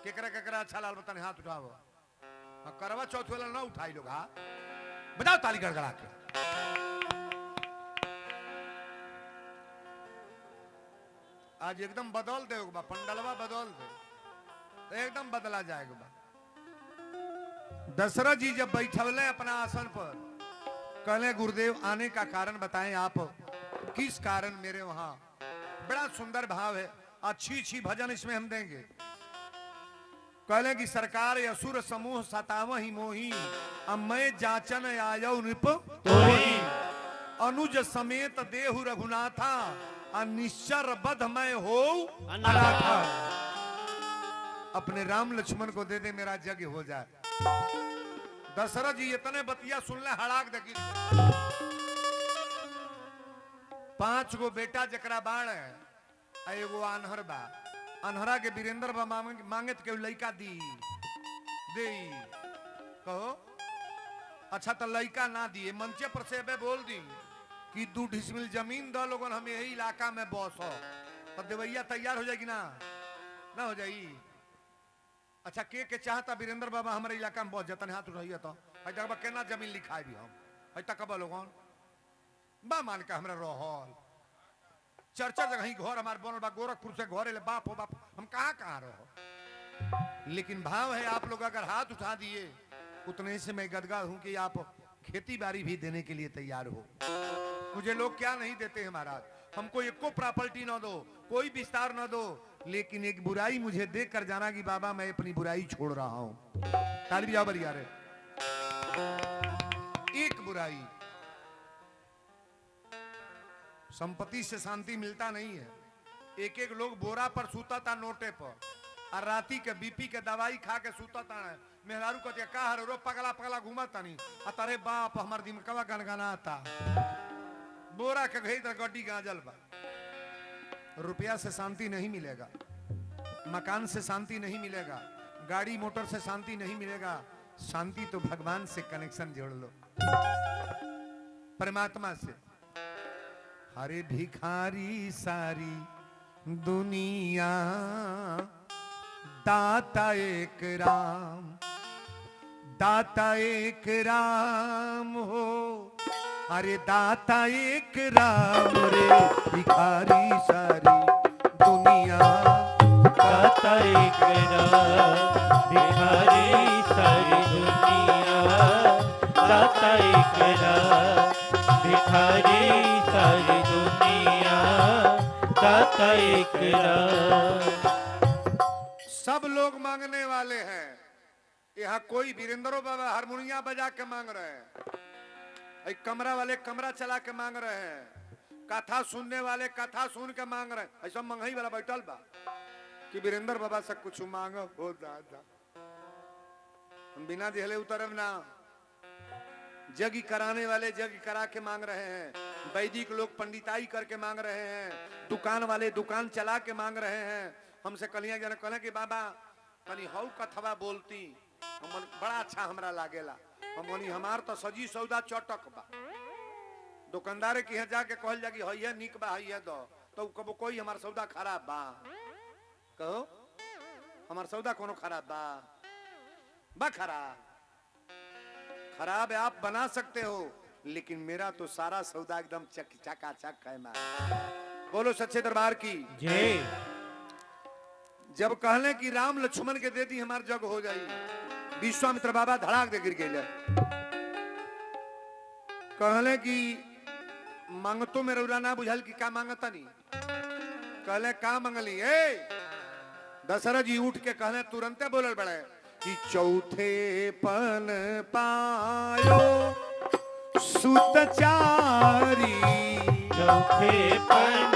केकरा केकरा अच्छा लाल बताने हाथ उठाओ। करवा चौथ वाला ना उठाई लोग हाथ, बताओ ताली गड़गड़ा के। आज एकदम बदल दे बा, पंडलवा बदल दे, एकदम बदला जाएगा बा। दशरथ जी जब बैठवले अपना आसन पर कहले गुरुदेव आने का कारण बताएं आप, किस कारण मेरे वहां। बड़ा सुंदर भाव है, अच्छी अच्छी भजन इसमें हम देंगे। कहले कि सरकार असुर समूह सताव ही मोही, अब मैं जाचन आयो नृप तोही, अनुज समेत देहु रघुनाथा, निश्चर बध मैं हो अनाथा। अपने राम लक्ष्मण को दे दे मेरा यज्ञ हो जाए। दशरथ जी इतने बतिया सुन ले हड़ाक दे। 5 गो बेटा जकरा बाण है, एगो आन्हर बा। अनहरा के वीरेंद्र बा मांगे तो लड़का दी दे कहो। अच्छा तो लड़का ना दिए, मंचे पर से बोल दी कि 2 डिसमिल जमीन दो लोगन हम यही इलाका में बॉस हो, तो देवैया तैयार हो जाएगी ना, ना हो जाएगी। अच्छा के चाहता वीरेंद्र बाबा हमारे इलाका में बॉस जतन हाथ उठाइए तो केना जमीन लिखाई भी हम कब लोगन बा मान के हमरा रहल। 4 जगह ही घर हमारे बनल बा, गोरखपुर से घरे ले बाप हो बाप, हम कहाँ रहो। लेकिन भाव है आप लोग अगर हाथ उठा दिए उतने से मैं गदगद हूं कि आप खेती बाड़ी भी देने के लिए तैयार हो। मुझे लोग क्या नहीं देते हैं महाराज, हमको एको प्रॉपर्टी ना दो, कोई विस्तार ना दो, लेकिन एक बुराई मुझे देख कर जाना कि बाबा मैं अपनी बुराई छोड़ रहा हूं। ताली बजाओ बढ़िया रे। एक बुराई, संपत्ति से शांति मिलता नहीं है। एक एक लोग बोरा पर सूता था नोटे पर, और राती के बीपी के दवाई खा के सूता था। मेहरारू कहते का हर रो पगला पगला घूमता नहीं, अतरे बाप हमार दिमकवा गनगना आता। बोरा के घई तर गड्डी गाजल बा। रुपया से शांति नहीं मिलेगा, मकान से शांति नहीं मिलेगा, गाड़ी मोटर से शांति नहीं मिलेगा। शांति तो भगवान से कनेक्शन जोड़ लो, परमात्मा से। हरे भिखारी सारी दुनिया, दाता एक राम, दाता एक राम हो। अरे दाता एक राम रे, भिखारी सारी दुनिया, दाता एक राम, भिखारी सारी दुनिया, दाता एक राम, भिखारी सारी दुनिया, दाता एक राम। सब लोग मांगने वाले हैं। यहाँ कोई वीरेंद्रो बाबा हारमोनिया बजा के मांग रहे हैं, एक कमरा वाले कमरा चला के मांग रहे हैं, कथा सुनने वाले कथा सुन के मांग रहे हैं। ऐसा मंगई वाला बैठल बा कि वीरेंद्र बाबा से कुछ मांगो हो दादा, हम बिना दिहले उतरब ना। जग कराने वाले जग करा के मांग रहे हैं, वैदिक लोग पंडिताई करके मांग रहे हैं, दुकान वाले दुकान चला के मांग रहे हैं। हमसे कलिया जन कहले कि बाबा तनी हौ कथवा बोलती, हम बड़ा अच्छा हमरा लागेला। हम बोली हमार तो सजी सौदा चटक बा। दुकानदार के यहाँ जाके कहल जा कि हइया निक बा हइया दो, तो कबो कोई हमार सौदा खराब बा? कहो हमार सौदा कोनो खराब बा खराब? खराब है आप बना सकते हो, लेकिन मेरा तो सारा सौदा एकदम चकाचक है। बोलो सच्चे दरबार की जय। जब कहले कि राम लक्ष्मण के दे दी हमार जग हो जाई, विश्वामित्र बाबा धड़ाक दे गिर गए। कहले कि मांगतो में रौरा ना बुझल कि का मांगता नहीं। कहले का मंगली? ए दशरथ जी उठ के कहले तुरंते बोलल बड़े कि चौथे पन पायो सुतचारी, चौथे पन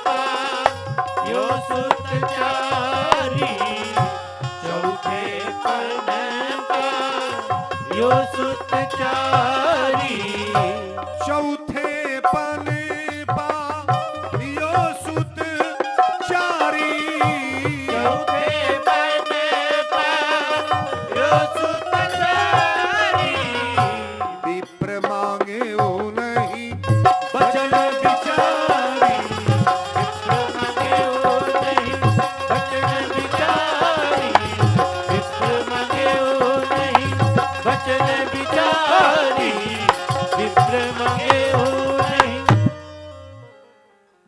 पायो सुतचारी, चौथे पन पायो सुतचारी, चौथे पन पायो सुतचारी, चौथे पन पायो सुतचारी, विप्र मांगे ओ नहीं बचन बिचारी,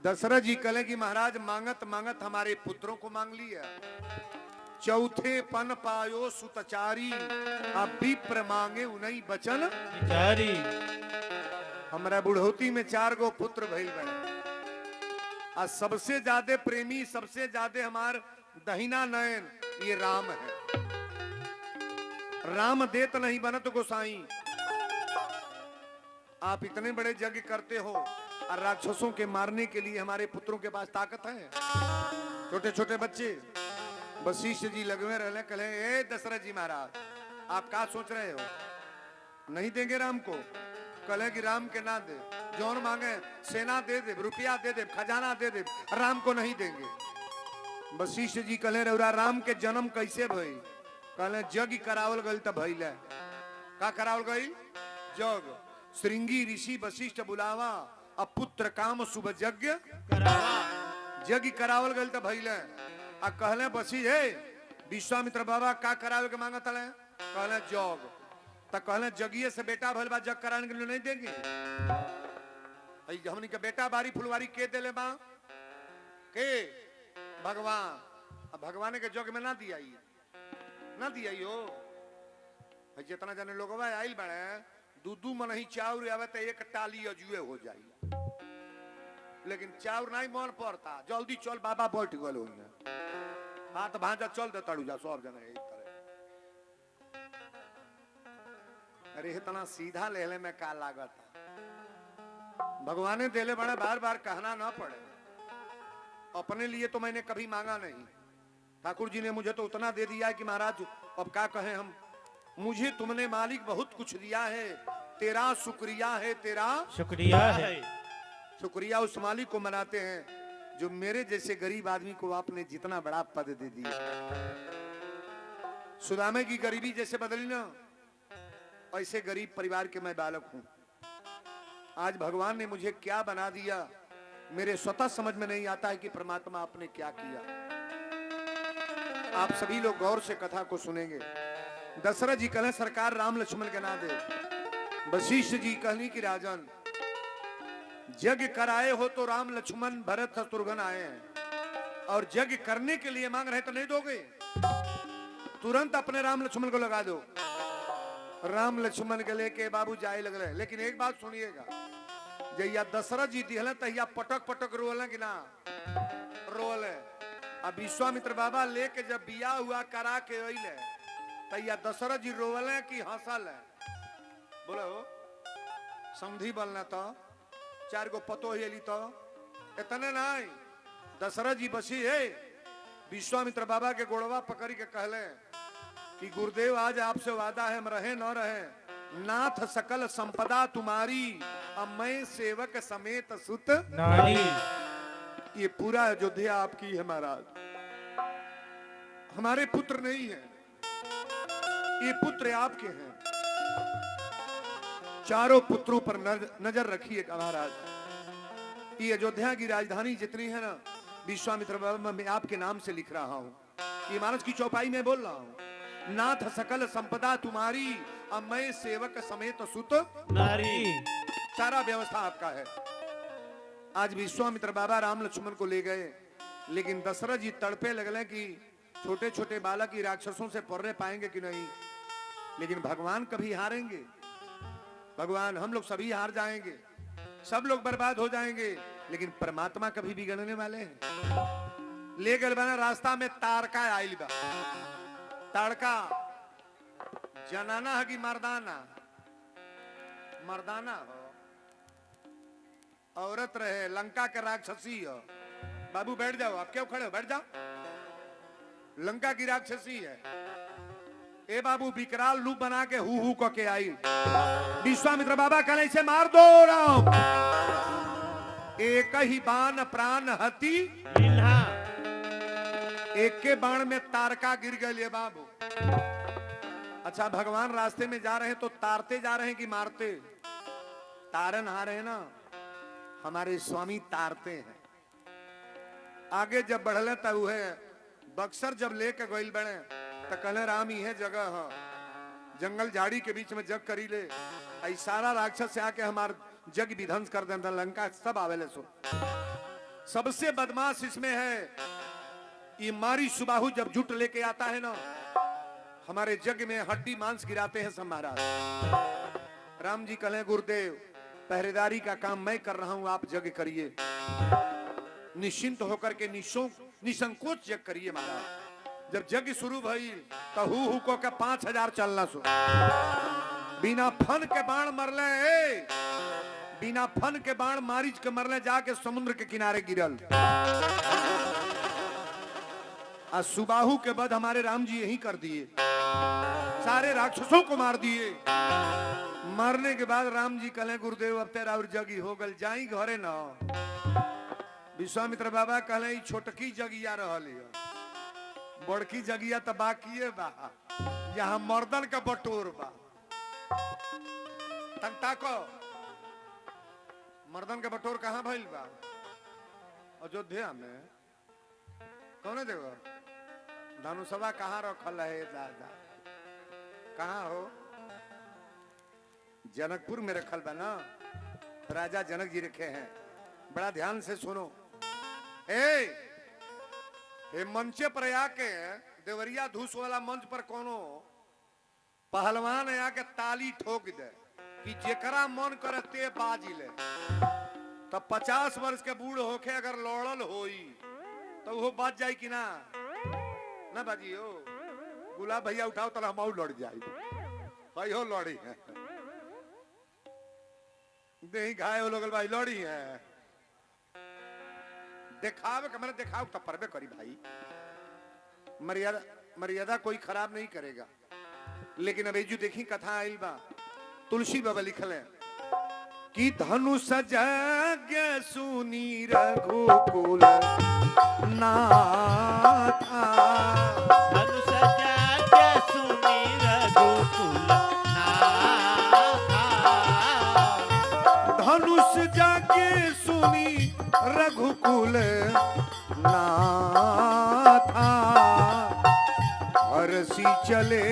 दशरथ जी कहे कि महाराज मांगत मांगत हमारे पुत्रों को मांग लिया। चौथे पन पायो सुतचारी, अब विप्र मांगे उन्हीं बचन बिचारी। हमारा बुढ़ौती में 4 गो पुत्र भइल बने। आ सबसे ज्यादा प्रेमी, सबसे ज्यादा हमार दहिना नयन ये राम है। राम देत नहीं बनत गोसाई। आप इतने बड़े यज्ञ करते हो और राक्षसों के मारने के लिए हमारे पुत्रों के पास ताकत है? छोटे छोटे बच्चे वशिष्ठ जी लगवे रहे, कहे ए दशरथ जी महाराज आप क्या सोच रहे हो, नहीं देंगे राम को? कहे कि राम के ना दे, जौन मांगे सेना दे दे, रुपया दे दे, खजाना दे दे, राम को नहीं देंगे। वशिष्ठ जी कहे रउरा राम के जन्म कैसे भई? कहे जग करावल गई तब भइल। का करावल गई? जग। श्रृंगी ऋषि वशिष्ठ बुलावा, अब पुत्र काम शुभ यज्ञ करावा। जग करावल गई तब भइल। आ कहले बसी हे विश्वामित्र बाबा का करावे के मांगत है? कहले जग। तो कहले जगिए से बेटा भइल बा, जग कराने के लिए नहीं देंगे? हमनी के बेटा बारी फुलवारी के देले बा? के भगवान। अब भगवान के जग में ना दिया ना दिया हो। जितना जाने लोग आइल बड़े दूधू मन ही चाउर आवे तो एक टाली अजुए हो जाई, लेकिन चाउर नहीं मन पड़ता। जल्दी चल बाबा बैठ गल हो, हाथ भांजा चल दे तड़ू जा सब जने एक तरह। अरे इतना सीधा लेले में का लागत? भगवान देले बड़े, बार बार कहना ना पड़े। अपने लिए तो मैंने कभी मांगा नहीं। ठाकुर जी ने मुझे तो उतना दे दिया है कि महाराज अब क्या कहें हम। मुझे तुमने मालिक बहुत कुछ दिया है, तेरा शुक्रिया है, तेरा शुक्रिया है। शुक्रिया उस मालिक को मनाते हैं जो मेरे जैसे गरीब आदमी को आपने जितना बड़ा पद दे दिया। सुदामे की गरीबी जैसे बदली ना, ऐसे गरीब परिवार के मैं बालक हूं। आज भगवान ने मुझे क्या बना दिया, मेरे स्वतः समझ में नहीं आता है कि परमात्मा आपने क्या किया। आप सभी लोग गौर से कथा को सुनेंगे। दशरथ जी कहले सरकार राम लक्ष्मण के ना दे। वशिष्ठ जी कहनी कि राजन यज्ञ कराए हो तो राम लक्ष्मण भरत शत्रुघ्न आए हैं, और यज्ञ करने के लिए मांग रहे तो नहीं दोगे? तुरंत अपने राम लक्ष्मण को लगा दो। राम लक्ष्मण के लेके बाबू जाए लग रहे। लेकिन एक बात सुनिएगा, जैया दशरथ जी दिहले तहिया पटक पटक रोल कि ना रोल। अब विश्वामित्र बाबा लेके जब बिया हुआ करा के अइले तैया दशरथ जी रोवले कि हंसल है? बोलो समझी बनना तो 4 गो पतो ही तो इतने नहीं। दशरथ जी बसी है विश्वामित्र बाबा के गोड़वा पकड़ के कहले कि गुरुदेव आज आपसे वादा है, हम रहे न रहे नाथ सकल संपदा तुम्हारी, अब मैं सेवक समेत सुत नारी। ये पूरा अयोध्या आपकी है महाराज, हमारे पुत्र नहीं है, ये पुत्र आपके हैं। चारों पुत्रों पर नजर रखिए महाराज। ये अयोध्या की राजधानी जितनी है ना, विश्वामित्र बाबा मैं आपके नाम से लिख रहा हूं, ये महाराज की चौपाई में बोल रहा हूं। नाथ सकल संपदा तुम्हारी, अब मैं सेवक समेत सुत नारी। सारा व्यवस्था आपका है। आज विश्वामित्र बाबा राम लक्ष्मण को ले गए, लेकिन दशरथ जी तड़पे लगले कि छोटे छोटे बालक ही राक्षसों से पढ़ने पाएंगे कि नहीं। लेकिन भगवान कभी हारेंगे? भगवान हम लोग सभी हार जाएंगे, सब लोग बर्बाद हो जाएंगे, लेकिन परमात्मा कभी बिगड़ने वाले हैं। ले गए बना रास्ता में तारका आइल बा। तारका जनाना है कि मर्दाना? मर्दाना हो, औरत रहे, लंका के राक्षसी हो। बाबू बैठ जाओ, आप क्यों खड़े हो, बैठ जाओ। लंका की राक्षसी है। ए बाबू विकराल रूप बना के हु को के आई। विश्वामित्र बाबा कहले से मार दो राम, एक ही बाण प्राण हति लील्हा। एक के बाण में तारका गिर गए बाबू। अच्छा भगवान रास्ते में जा रहे हैं तो तारते जा रहे हैं कि मारते? तारन हारे हैं ना, हमारे स्वामी तारते हैं। आगे जब बढ़ले तब है बक्सर जब लेके गइल बड़े तो कहले राम ही है जगह है, जंगल झाड़ी के बीच में जग करी ले, आई सारा राक्षस से आके हमार जग विध्वंस कर देता, लंका सब आवेले सो। सबसे बदमाश इसमें है ये मारी सुबाहु जब जुट लेके आता है ना, हमारे जग में हड्डी मांस गिराते हैं सब महाराज। राम जी कहले गुरुदेव पहरेदारी का काम मैं कर रहा हूं, आप जग करिए, निश्चिंत होकर के निसंकोच जग करिए महाराज। जब जग शुरू भई तो हु को के 5000 चलना सो। बिना फन के बाण मरले, बिना फन के बाण मारिच के मरले, जाके समुद्र के किनारे गिरल। आज सुबाहु के बाद हमारे राम जी यही कर दिए, सारे राक्षसों को मार दिए। मारने के बाद राम जी कहले गुरुदेव अब तेरा और जगी हो गल, जाई घरे न। विश्वामित्र बाबा कहले छोटकी जगिया रहली, बड़की जगिया तो बाकी बा, यहाँ मर्दन का बटोर बा। ताको मर्दन का बटोर कहाँ भइल बा? अयोध्या में। कौन देव धनुषवा कहाँ रखल है दादा? कहाँ हो? जनकपुर में रखल बा ना, राजा जनक जी रखे हैं। बड़ा ध्यान से सुनो। ए मंचे पर आके देवरिया धूस वाला मंच पर कोनो पहलवान आके ताली ठोक दे कि जेकरा मन करे ते बाजी ले, तो 50 वर्ष के बूढ़ होके अगर लड़ल होई तो वो बाज जाए कि ना? ना बाजी हो। गुलाब भैया उठाओ तो हम लड़ जाए, भाई हो लड़ी है, नहीं घाय हो लोग भाई लड़ी है। दिखावे का मैंने दिखाओ तो परबे करी भाई, मर्यादा कोई खराब नहीं करेगा। लेकिन अब जो देखी कथा आइल बा, तुलसी बाबा लिखल है कि धनुष जग सुनी रघुकुल नाथा, धनुष जग सुनी रघुकुल नाथा, धनुष जग सुनी रघुकुल नाथा, हरसी चले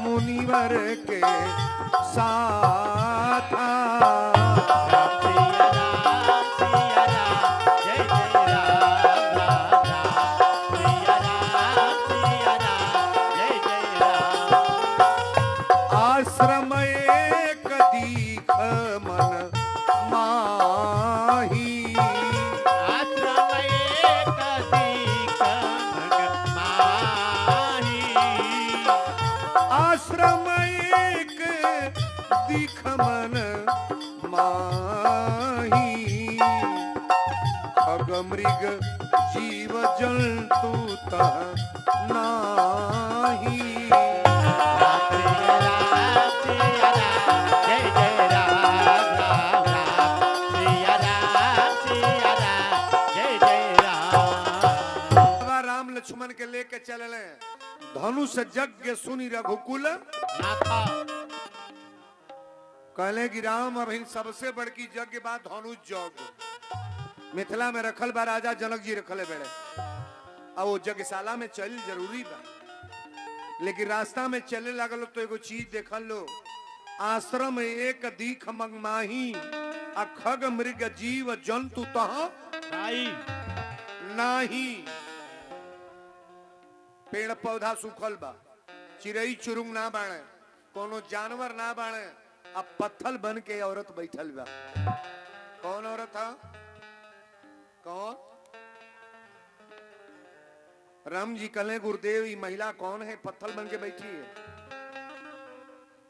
मुनिवर के साथ। राम सिया राम, जय जय राम राम राम, सिया राम, जय जय राम। आश्रम एक दीख मन माही, आश्रम एक दीख मन माही, आश्रम एक दीख मन माही, खग मृग जीव जंतु तह नाही। राम सिया राम, धनुष यज्ञ सुनि रघुकुल नाथा कहले कि राम अभी सबसे बड़की यज्ञ बा धनुष यज्ञ मिथिला में रखल बा राजा जनक जी रखले बेड़े अब वो यज्ञशाला में चल जरूरी बा लेकिन रास्ता में चले लगल तो एगो चीज देखल लो आश्रम एक दीख मंगमाही आ खग मृग जीव जंतु तह नाई नाही पेड़ पौधा सूखल बा चिड़ई चुरुंग ना बाणे कोनो जानवर ना बाणे अब पत्थल बन के औरत बैठल बा कौन औरत है कौन राम जी कले गुरुदेव ये महिला कौन है पत्थल बन के बैठी है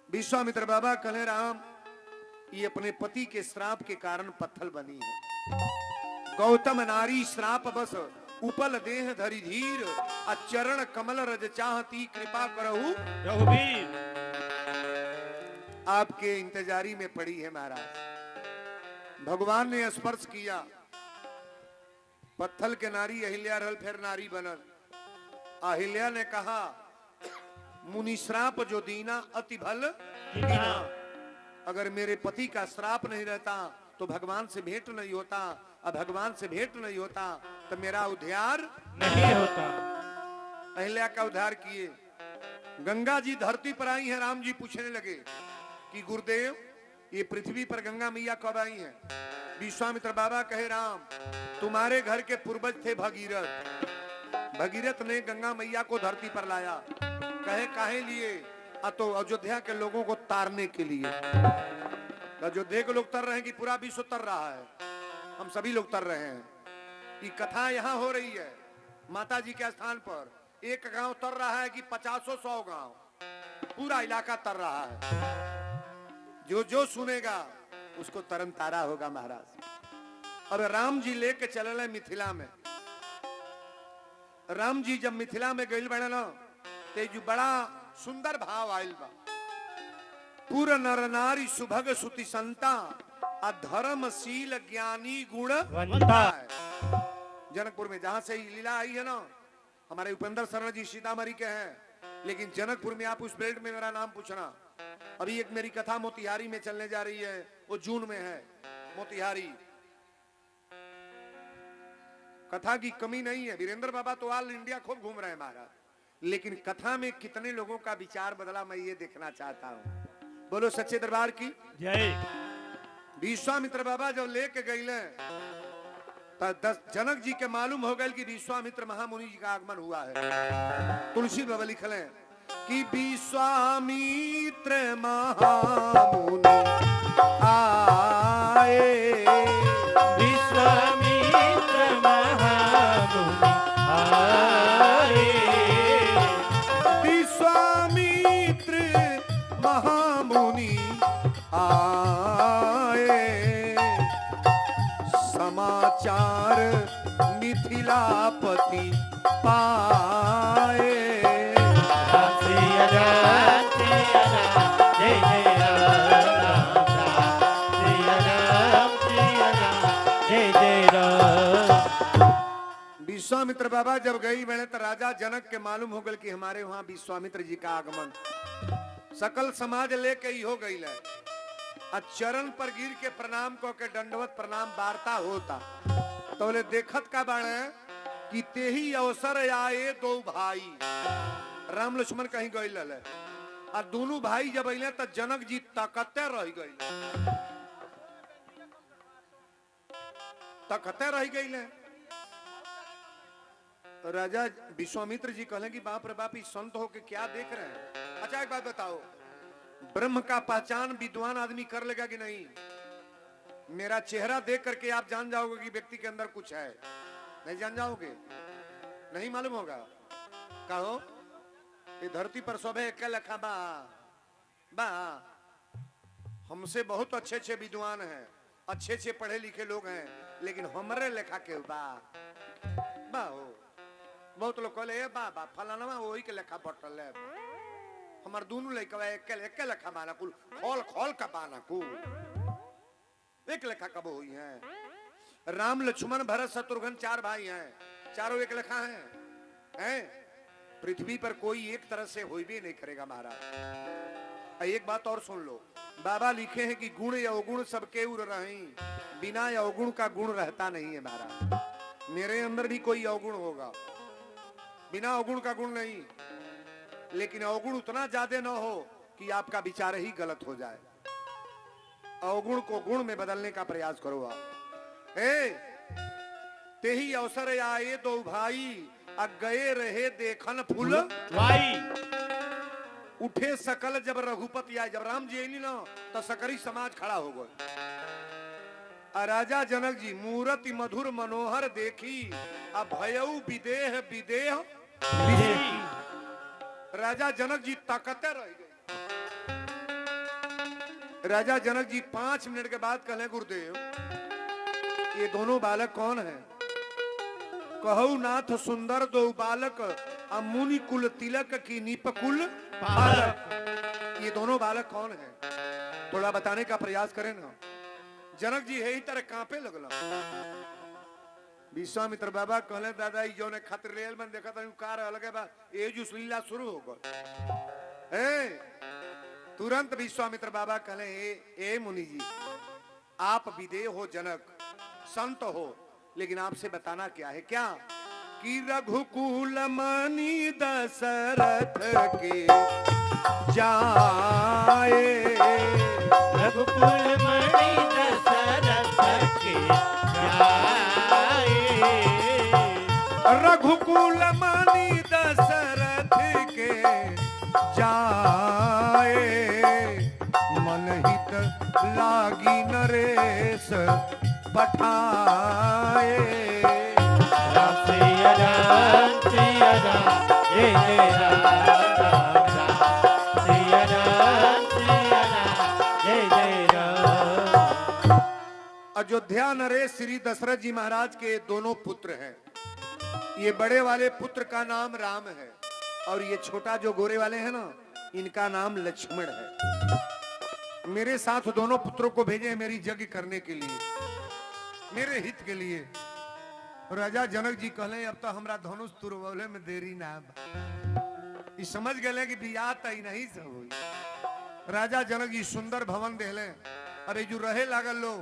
विश्वामित्र बाबा कले राम ये अपने पति के श्राप के कारण पत्थल बनी है गौतम नारी श्राप बस उपल देह धरि धीर अचरण कमल रज चाहती कृपा करहु रघुवीर आपके इंतजारी में पड़ी है महाराज भगवान ने स्पर्श किया पत्थल के नारी अहिल्या रहल फिर नारी बनल अहिल्या ने कहा मुनि श्राप जो दीना अति भल दीना अगर मेरे पति का श्राप नहीं रहता तो भगवान से भेंट नहीं होता अब भगवान से भेंट नहीं होता तो मेरा उद्धार नहीं होता अहिल्या का उद्धार किए गंगा जी धरती पर आई हैं राम जी पूछने लगे कि गुरुदेव ये पृथ्वी पर गंगा मैया कब आई हैं विश्वामित्र बाबा कहे राम तुम्हारे घर के पूर्वज थे भगीरथ भगीरथ ने गंगा मैया को धरती पर लाया कहे काहे लिए तो अयोध्या के लोगों को तारने के लिए अयोध्या के लोग तर रहे हैं कि पूरा विश्व तर रहा है हम सभी लोग तर रहे हैं ये कथा यहाँ हो रही है माता जी के स्थान पर एक गांव तर रहा है कि 50-100 गांव पूरा इलाका तर रहा है जो जो सुनेगा उसको तरन तारा होगा महाराज अब राम जी लेके चले मिथिला में राम जी जब मिथिला में गइल बने ना ते जो बड़ा सुंदर भाव आयल बा पूरा नर नारी सुभग सुति संता अधर्मशील ज्ञानी गुण वंता जनकपुर में जहां से ये लीला आई है ना हमारे उपेंद्र शरण जी सीतामढ़ी के हैं लेकिन जनकपुर में आप उस बेल्ट में मेरा नाम पूछना अभी एक मेरी कथा मोतिहारी में चलने जा रही है वो जून में है मोतिहारी कथा की कमी नहीं है वीरेंद्र बाबा तो ऑल इंडिया खूब घूम रहे हैं महाराज लेकिन कथा में कितने लोगों का विचार बदला मैं ये देखना चाहता हूँ बोलो सच्चे दरबार की जय विश्वामित्र बाबा जब लेके गए जनक जी के मालूम हो गए कि विश्वामित्र महामुनि जी का आगमन हुआ है तुलसी बाबा लिखले कि विश्वामित्र महामुनि आए विश्वामित्र महामुनि आए विश्वामित्र महामुनि आए समाचार मिथिलापति पाए विश्वामित्र बाबा जब गई मैंने तो राजा जनक के मालूम हो गए कि हमारे वहां विश्वामित्र जी का आगमन सकल समाज लेके ही हो गई है चरण पर गिर के प्रणाम को के दंडवत प्रणाम वार्ता होता तो बोले देखत का बाणे कि तेही अवसर आए दो भाई राम लक्ष्मण कहीं गई लले और दोनों भाई जब अले तो जनक जी तकते रह गई तकते रह गई राजा विश्वामित्र जी कहले कि बाप रे बाप इस संत हो के क्या देख रहे हैं अच्छा एक बात बताओ ब्रह्म का पहचान विद्वान आदमी कर लेगा कि नहीं मेरा चेहरा देख करके आप जान जाओगे कि व्यक्ति के अंदर कुछ है नहीं जान जाओगे नहीं मालूम होगा कहो ये धरती पर सब एक लखा बा बा हमसे बहुत अच्छे अच्छे विद्वान हैं अच्छे अच्छे पढ़े लिखे लोग हैं लेकिन हमरे लेखा के बा बा हो बहुत लोग कहले बा बा फलाना वही के लेखा बटल है हमार दोनों लड़का एक लेखा बाना कुल खोल खोल का बाना कुल एक लेखा कब हुई है राम लक्ष्मण भरत शत्रुघ्न 4 भाई हैं चारों एक लेखा हैं पृथ्वी पर कोई एक तरह से हो भी नहीं करेगा महाराज। एक बात और सुन लो, बाबा लिखे हैं कि गुण या अवगुण सबके उर रही, बिना या अवगुण का गुण रहता नहीं है महाराज। मेरे अंदर भी कोई अवगुण होगा, बिना अवगुण का गुण नहीं, लेकिन अवगुण उतना ज्यादा न हो कि आपका विचार ही गलत हो जाए। अवगुण को गुण में बदलने का प्रयास करो आप। ते ही अवसर आए दो भाई, गए रहे देखन फूल भाई। उठे सकल जब रघुपति आए, जब राम जी आई ना तो सकरी समाज खड़ा हो गए। राजा जनक जी मूर्ति मधुर मनोहर देखी, अब भयऊ विदेह विदेह। राजा जनक जी ताकते रह गए। राजा जनक जी 5 मिनट के बाद कहले, गुरुदेव ये दोनों बालक कौन है? कहु नाथ सुंदर दो बालक, मुनि कुल तिलक की नीपकुल बालक। ये दोनों बालक कौन है? थोड़ा बताने का प्रयास करें ना। जनक जी है ही तरह कांपे लगला। विश्वामित्र बाबा कहले, दादा जो ने खातिर रेल में देखा था कार अलग बा, ये जो लीला शुरू हो गई। तुरंत विश्वामित्र बाबा कहले, ए मुनि जी, आप विदेह हो, जनक संत हो, लेकिन आपसे बताना क्या है? क्या कि रघुकुल मणि दशरथ के जाए, रघुकुल मणि दशरथ के जाए, रघुकुल मणि दशरथ के जाए, मन हित लागी नरेश पठाए। राम सिया राम सिया राम, जय जय राम राम राम, सिया राम जय जय राम। अयोध्या नरेश श्री दशरथ जी महाराज के दोनों पुत्र हैं। ये बड़े वाले पुत्र का नाम राम है और ये छोटा जो गोरे वाले हैं ना, इनका नाम लक्ष्मण है। मेरे साथ दोनों पुत्रों को भेजे हैं मेरी यज्ञ करने के लिए, मेरे हित के लिए। राजा जनक जी कहले, अब तो हमरा धनुष तुरवले में देरी ना बा। समझ गए कि बियाह तई नहीं से हुई। राजा जनक जी सुंदर भवन देले। अरे जो रहे लागल लो,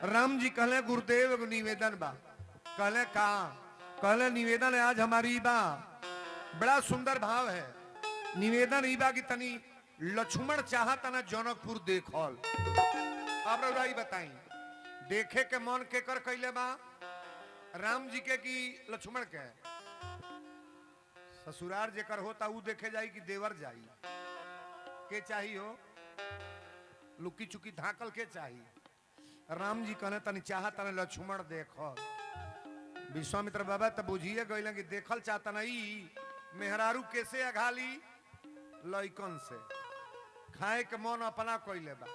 राम जी कहले, गुरुदेव एगो निवेदन बा। कहले कहा? कहले निवेदन है आज हमारी बा, बड़ा सुंदर भाव है। निवेदन ई बा कि तनी लक्ष्मण चाहत ना जनकपुर देखल। अब रउराई बताई, देखे के मन के कर कैले बा? राम जी के कि लक्ष्मण के? ससुरार जेकर होता ऊ देखे जाई कि देवर जाई? के चाहिए हो? लुकी चुकी धाकल के चाहिए? राम जी कहने तनी चाहत तने लक्ष्मण देखो। विश्वामित्र बाबा तब बुझिए गए कि देखल चाहता नहीं मेहरारू कैसे अघाली लइकन से खाए के मन अपना कैले बा।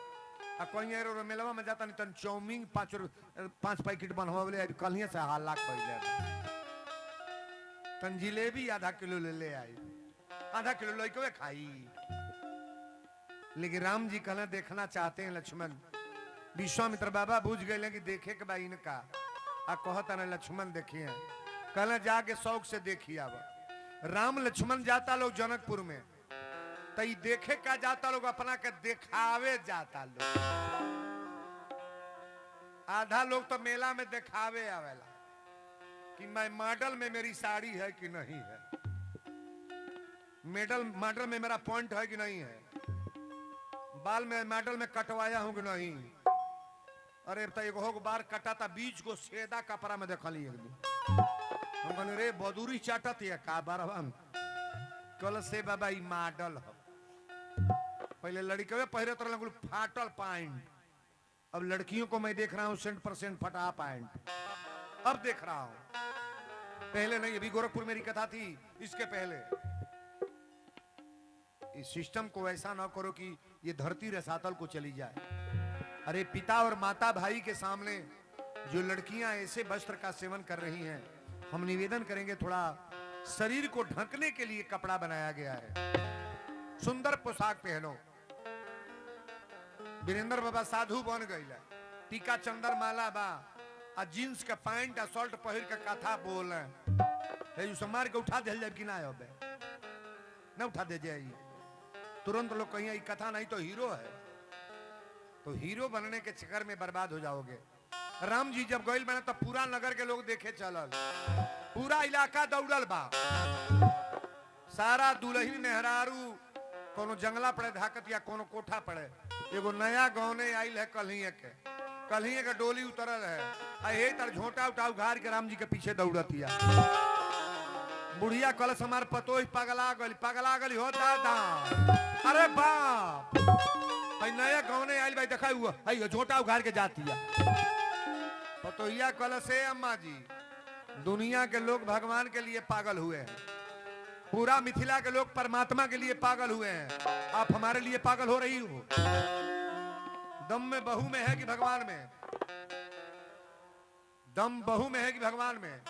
कहीं मेलवा में जाता नहीं तन चाउमीन 5 पैकेट बनवाले कलिए से हल्ला कैले तन जिलेबी आधा किलो ले आई, आधा किलो लइकवे खाई। लेकिन राम जी कहले देखना चाहते हैं लक्ष्मण। विश्वामित्र बाबा बुझ गए कि देखे के बा इनका। कहता ना लक्ष्मण देखिए, कहले जाके शौक से देखिए। अब राम लक्ष्मण जाता लोग जनकपुर में, तो देखे का जाता लोग अपना के दिखावे जाता लोग। आधा लोग तो मेला में दिखावे आवेला कि मैं मॉडल में मेरी साड़ी है कि नहीं है, मॉडल में मेरा पॉइंट है कि नहीं है, बाल में मॉडल में कटवाया हूं कि नहीं। अरे तो एक बार कटा था बीच को सेदा कपड़ा में देखली एक दिन। हम कहले रे बदूरी चाटत है का बारवा में? कल से बाबा ई मॉडल है। पहले लड़के पहले तो लगल फाटल पैंट, अब लड़कियों को मैं देख रहा हूँ 100% फटा पैंट। अब देख रहा हूँ, पहले नहीं। अभी गोरखपुर मेरी कथा थी, इसके पहले। इस सिस्टम को ऐसा ना करो कि ये धरती रसातल को चली जाए। अरे पिता और माता भाई के सामने जो लड़कियां ऐसे वस्त्र का सेवन कर रही हैं, हम निवेदन करेंगे थोड़ा शरीर को ढकने के लिए कपड़ा बनाया गया है। सुंदर पोशाक पहनो। वीरेंद्र बाबा साधु बन गई, टीका चंदर माला बा, आ जींस का पैंट आ शर्ट पहिर के कथा बोल है। मार के उठा दिल जाए कि ना। न उठा दे जाए, तुरंत लोग कहीं ये कथा नहीं तो हीरो है, तो हीरो बनने के चक्कर में बर्बाद हो जाओगे। राम जी जब गइल बने तो पूरा नगर के लोग देखे चलल, पूरा इलाका दौड़ल बा, सारा दुल्ही मेहरारू कोनो जंगला पड़े धाकत या कोनो कोठा पड़े। एगो नया गाँव ने आइल है कल्हिए के डोली उतरल है, हे तर झोंटा उठा उघार के राम जी के पीछे दौड़तिया। बुढ़िया कलश हमार पतो पगला गली हो दादा, अरे बाप भाई नया गाँव ने आइल भाई देखा हुआ झोंटा उघार के जाती है। पतोहिया कलश है अम्मा जी, दुनिया के लोग भगवान के लिए पागल हुए हैं, पूरा मिथिला के लोग परमात्मा के लिए पागल हुए हैं। आप हमारे लिए पागल हो रही हो। दम में बहू में है कि भगवान में? दम बहू में है कि भगवान में?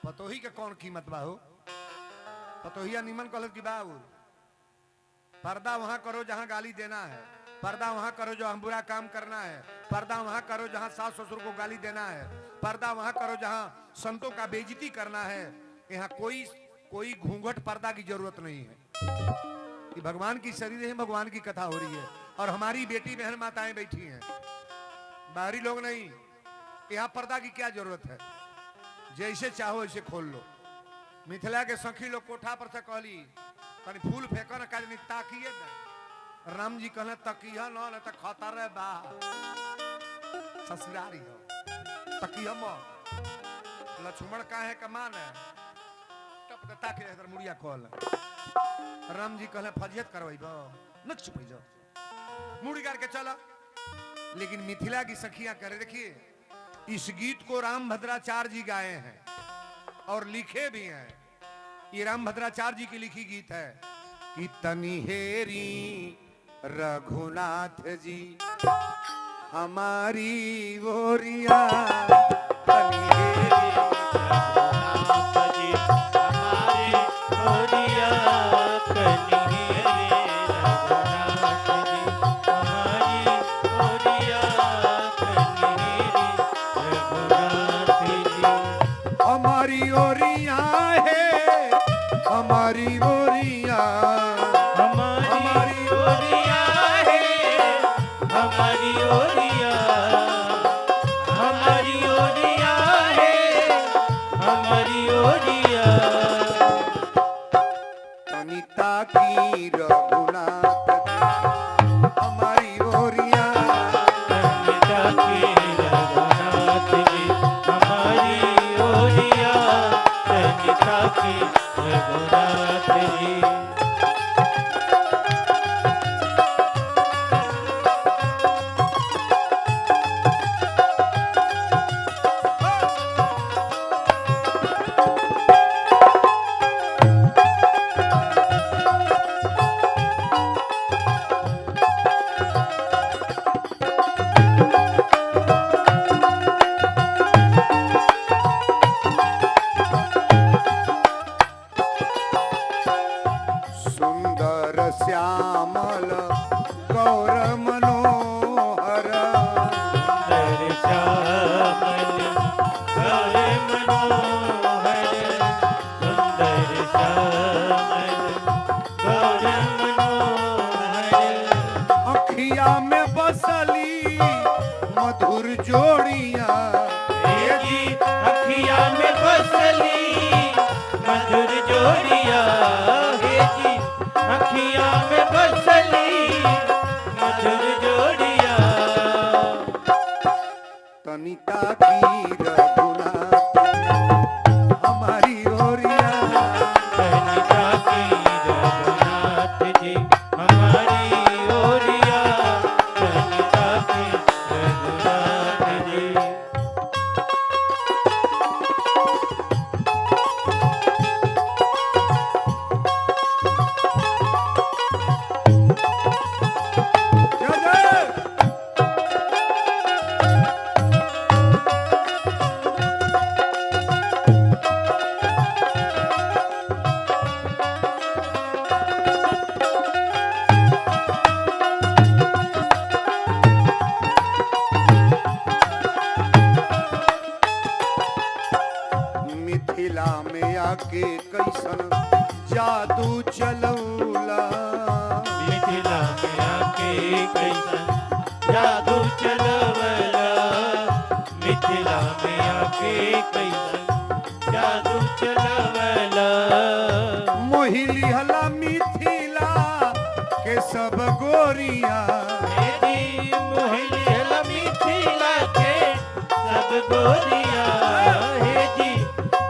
पतोही के कौन कीमत बाहू? पतोहिया निमन कलर की बाबू, पर्दा वहां करो जहां गाली देना है, पर्दा वहां करो जो हम बुरा काम करना है, पर्दा वहां करो जहां सास ससुर को गाली देना है, पर्दा वहां करो जहां संतों का बेइज्जती करना है। यहाँ कोई घूंघट पर्दा की जरूरत नहीं है कि भगवान की शरीर है, भगवान की कथा हो रही है और हमारी बेटी बहन माताएं बैठी हैं, बाहरी लोग नहीं। यहाँ पर्दा की क्या जरूरत है? जैसे चाहो ऐसे खोल लो। मिथिला के सखी लोग कोठा पर से कहली कहीं फूल फेंको ना कहीं ताकिए ना। राम जी कहले तकिया न तो खतर बा ससुरारी हो तकिया म लक्ष्मण काहे कमान है टप के ताके इधर मुड़िया खोल। राम जी कहले फजियत करवाइबो न चुप हो जाओ मुड़ी करके चला। लेकिन मिथिला की सखियां करे, देखिए इस गीत को राम भद्राचार्य जी गाए हैं और लिखे भी हैं। ये राम भद्राचार्य जी की लिखी गीत है कि तनी हेरी रघुनाथ जी हमारी ओरिया, तनी हेरी रघुनाथ जी हमारी ओरिया, तनी हेरी रघुनाथ जी हमारी ओरिया, तनी हेरी रघुनाथ जी हमारी ओरिया है, हमारी ओरिया, हमारी ओरिया है, हमारी ओरिया, हमारी ओरिया है, हमारी ओरिया। अनिता की रघुनाथ हमारी ओरिया, अनिता की रघुनाथ जी हमारी ओरिया, अनिता की रघुनाथ जी। सुंदर श्यामल गौर मनोहर, सुंदर श्यामल गौर मनोहर, सुंदर श्यामल गौर मनोहर। अखिया में बसली मधुर जोड़िया, हे जी अखिया में बसली मधुर जोड़िया, हे जी अखिया में बसली मधुर जोड़िया। तनिता की रघुनाथ हमारी ओरिया, तनिता की रघुनाथ जी हमारी ओरिया, तनिता की रघुनाथ जी। जय जय। मिथिला में आके कैसन जादू चल मिथिला में आके कैसन जादू चलवला मोहिली हला मिथिला के सब गोरिया मेरी मोहिनी हला मिथिला के सब गोरिया हे जी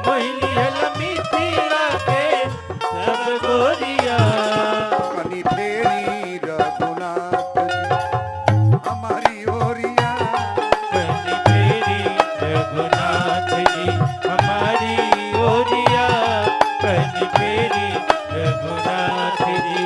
मोहिनी हला मिथिला के सब गोरिया कनी फेरी रघुनाथ जी हमारी ओरिया कनी फेरी रघुनाथ जी हमारी ओरिया कनी फेरी रघुनाथ जी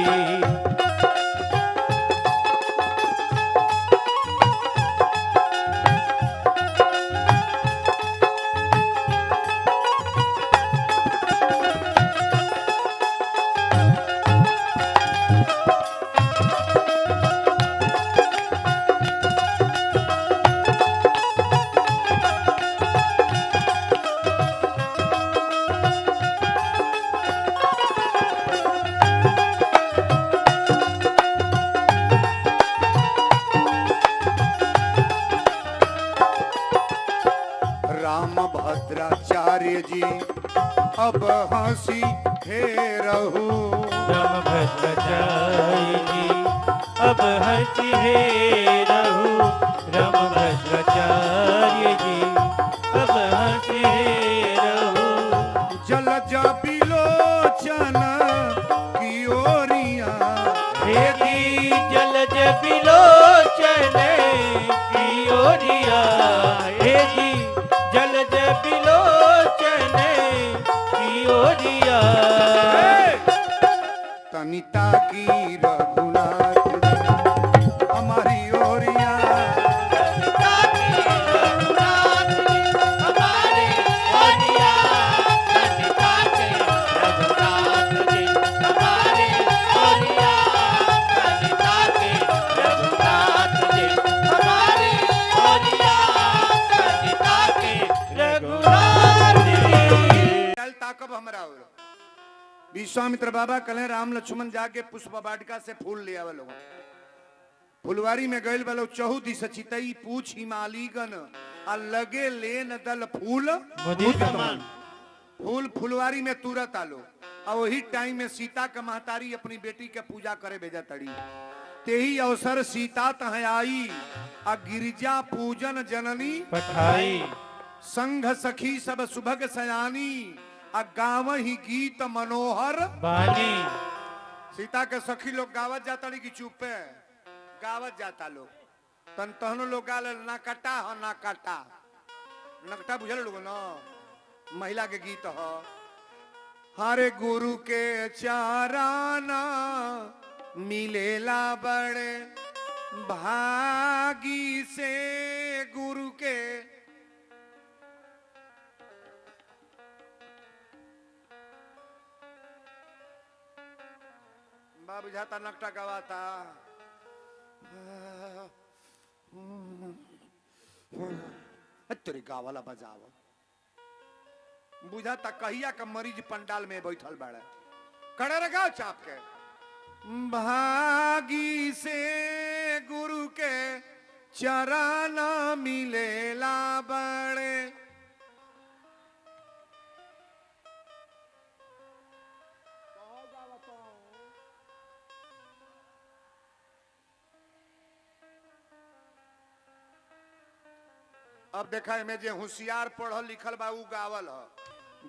राम भद्राचार्य जी अब हंसी फेरहू राम भद्राचार्य जी अब हंसी हे रहू राम भद्राचार्य जी अब हंसी हे रहू जल बिलोचन की ओरिया हे जी जलज बिलोचन की ओरिया हे जी जलज बिलोचन की ओरिया तनिता की रघुनाथ जी हमारी ओरिया चल ताकब हमरा और विश्वामित्र बाबा कले राम लक्ष्मण जाके पुष्प वाटिका से फूल ले आवे लोग फुलवारी में गइल वालो चहु दिस चितई पूछ हिमालीगन आ लगे लेन दल फूल मुदित मन। फूल फुलवारी में तुरत आलो आ वही टाइम में सीता के महतारी अपनी बेटी के पूजा करे भेजा तड़ी तेही अवसर सीता तह आई आ गिरिजा पूजन जननी पठाई संघ सखी सब सुभग सयानी आ गाव ही गीत मनोहर बानी सीता के सखी लोग गावत जाता नहीं कि चुपे गावत जाता लोग तन तहनो लोग गाल ना कटा हो ना काटा नकटा बुझल लोग ना महिला के गीत हो हरे गुरु के चाराना मिलेला बड़े भागी से गुरु के बा बुझाता नकटा गवाता तेरे गावाला बजाव बुझाता कहिया का मरीज पंडाल में बैठल बाड़े कड़े रे गाँव चाप के भागी से गुरु के चरण मिलेला बड़े अब देखा में जे होशियार पढ़ल लिखल बा उ गावल ह